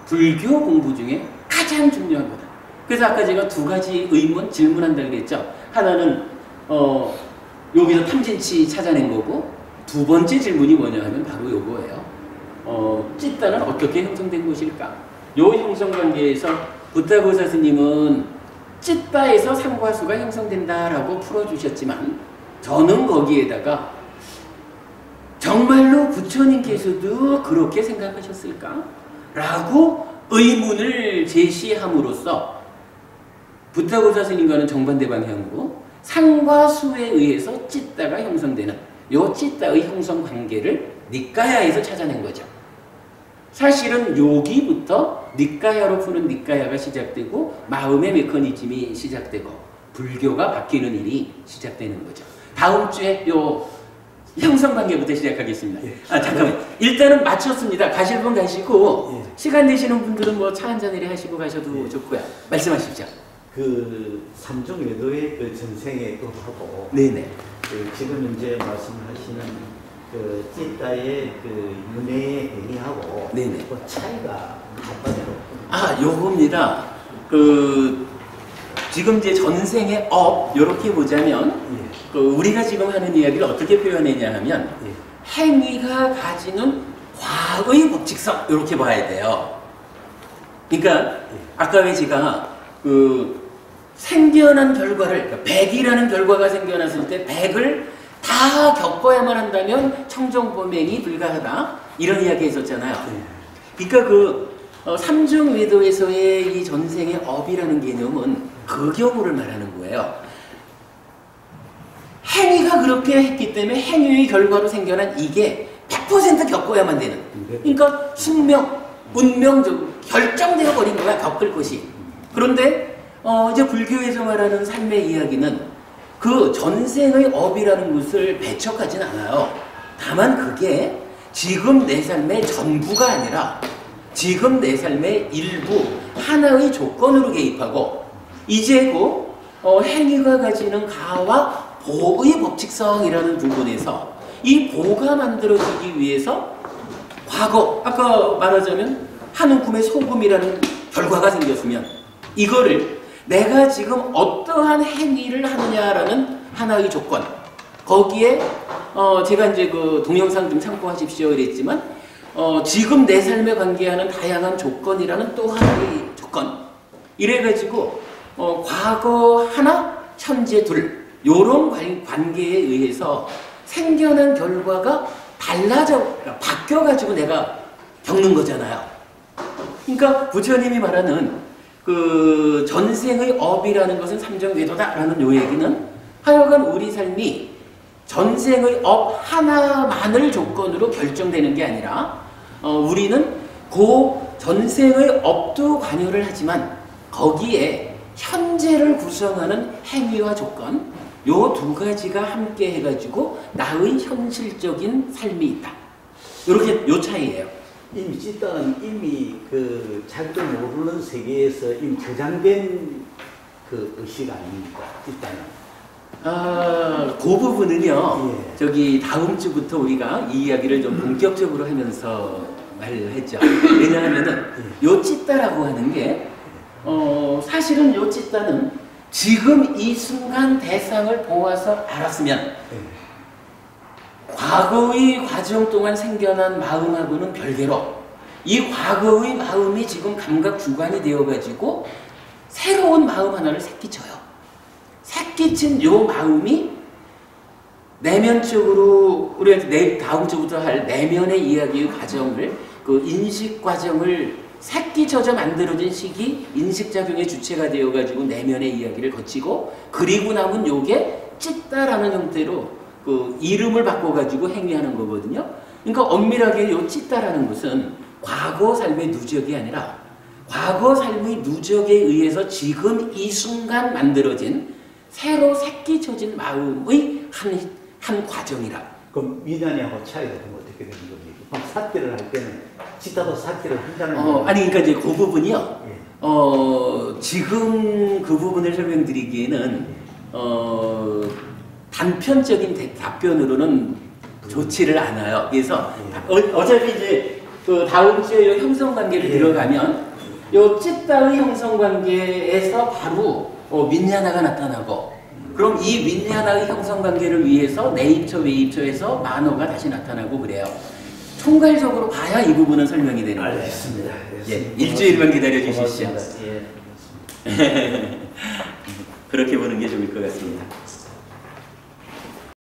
불교 공부 중에 가장 중요한 거다. 그래서 아까 제가 두 가지 의문 질문한다고 그랬죠. 하나는 여기서 탐진치 찾아낸 거고 두 번째 질문이 뭐냐 하면 바로 요거예요. 찢다는 어떻게 형성된 것일까? 요 형성관계에서 부타고사 스님은 찢다에서 상과수가 형성된다라고 풀어주셨지만 저는 거기에다가 정말로 부처님께서도 그렇게 생각하셨을까? 라고 의문을 제시함으로써 부타고사 스님과는 정반대 방향으로 상과 수에 의해서 찢다가 형성되는 요 찢다의 형성 관계를 니까야에서 찾아낸 거죠. 사실은 여기부터 니까야로 푸는 니까야가 시작되고 마음의 메커니즘이 시작되고 불교가 바뀌는 일이 시작되는 거죠. 다음 주에 요 형성 관계부터 시작하겠습니다.
예.
잠깐만. 일단은 마쳤습니다. 가실 분 가시고
예.
시간 되시는 분들은 뭐 차 한잔 이래 하시고 가셔도 좋고요. 말씀하십시오.
그 삼중외도의 그 전생에 또 하고
네네.
지금 이제 말씀하시는 그 찌따의 그 윤회의 행위하고
네네.
그 차이가 한마디로
요겁니다. 그 지금 이제 전생의 업 이렇게 보자면 그 우리가 지금 하는 이야기를 어떻게 표현했냐 하면 행위가 가지는 과거의 법칙성 이렇게 봐야 돼요. 그러니까 아까 왜 제가 그 생겨난 결과를 그러니까 100이라는 결과가 생겨났을 때 100을 다 겪어야만 한다면 청정범행이 불가하다 이런 이야기 했었잖아요. 그러니까 그 삼중외도에서의 이 전생의 업이라는 개념은 그 경우를 말하는 거예요. 행위가 그렇게 했기 때문에 행위의 결과로 생겨난 이게 100% 겪어야만 되는. 그러니까 숙명, 운명적으로 결정되어 버린 거야, 겪을 것이. 그런데 이제 불교에서 말하는 삶의 이야기는 그 전생의 업이라는 것을 배척하진 않아요. 다만 그게 지금 내 삶의 전부가 아니라 지금 내 삶의 일부, 하나의 조건으로 개입하고 이제 그 행위가 가지는 가와 보의 법칙성이라는 부분에서 이 보가 만들어지기 위해서 과거, 아까 말하자면 한 움큼의 소금이라는 결과가 생겼으면 이거를 내가 지금 어떠한 행위를 하느냐라는 하나의 조건, 거기에 제가 이제 그 동영상 좀 참고하십시오 그랬지만 지금 내 삶에 관계하는 다양한 조건이라는 또 하나의 조건, 이래가지고 과거 하나, 현재 둘 요런 관계에 의해서 생겨난 결과가 바뀌어가지고 내가 겪는 거잖아요. 그러니까 부처님이 말하는 그 전생의 업이라는 것은 삼정궤도다라는 요 얘기는 하여간 우리 삶이 전생의 업 하나만을 조건으로 결정되는 게 아니라 우리는 그 전생의 업도 관여를 하지만 거기에 현재를 구성하는 행위와 조건 요 두 가지가 함께 해가지고 나의 현실적인 삶이 있다. 이렇게 요 차이예요.
이미 찌따는 이미 그 자기도 모르는 세계에서 이미 저장된 그 의식 아닙니까? 찌따는.
그 부분은요.
예.
저기 다음 주부터 우리가 이 이야기를 좀 본격적으로 하면서 말을 했죠. 왜냐하면은 요 찌따라고 하는 게 사실은 요 찌따는 지금 이 순간 대상을 보아서 알았으면 과거의 과정 동안 생겨난 마음하고는 별개로 이 과거의 마음이 지금 감각 주관이 되어가지고 새로운 마음 하나를 새끼쳐요. 새끼친 요 마음이 내면적으로 우리가 다음 주부터 할 내면의 이야기의 과정을 그 인식 과정을 새끼쳐져 만들어진 식이 인식작용의 주체가 되어가지고 내면의 이야기를 거치고 그리고 남은 요게 찌따라는 형태로 그 이름을 바꿔가지고 행위하는 거거든요. 그러니까 엄밀하게 요 찌따라는 것은 과거 삶의 누적이 아니라 과거 삶의 누적에 의해서 지금 이 순간 만들어진 새로 새끼쳐진 마음의 한 과정이라.
그럼 위단이하고 차이가 좀 어떻게 되는 겁니까? 삿기를 할 때는 찌따도 삿기를 한다는 거예요?
아니 그러니까 이제 그 부분이요. 지금 그 부분을 설명드리기에는 단편적인 답변으로는 좋지를 않아요. 그래서 어차피 이제 그 다음 주에 이 형성관계를 들어가면 이 찌따의 형성관계에서 바로 민야나가 나타나고 그럼 이 민야나의 형성관계를 위해서 내입처 외입처에서 만호가 다시 나타나고 그래요. 총괄적으로 봐야 이 부분은 설명이 되는 거예요.
알겠습니다.
예, 일주일만 기다려 주십시오.
예.
그렇게 보는 게 좋을 것 같습니다.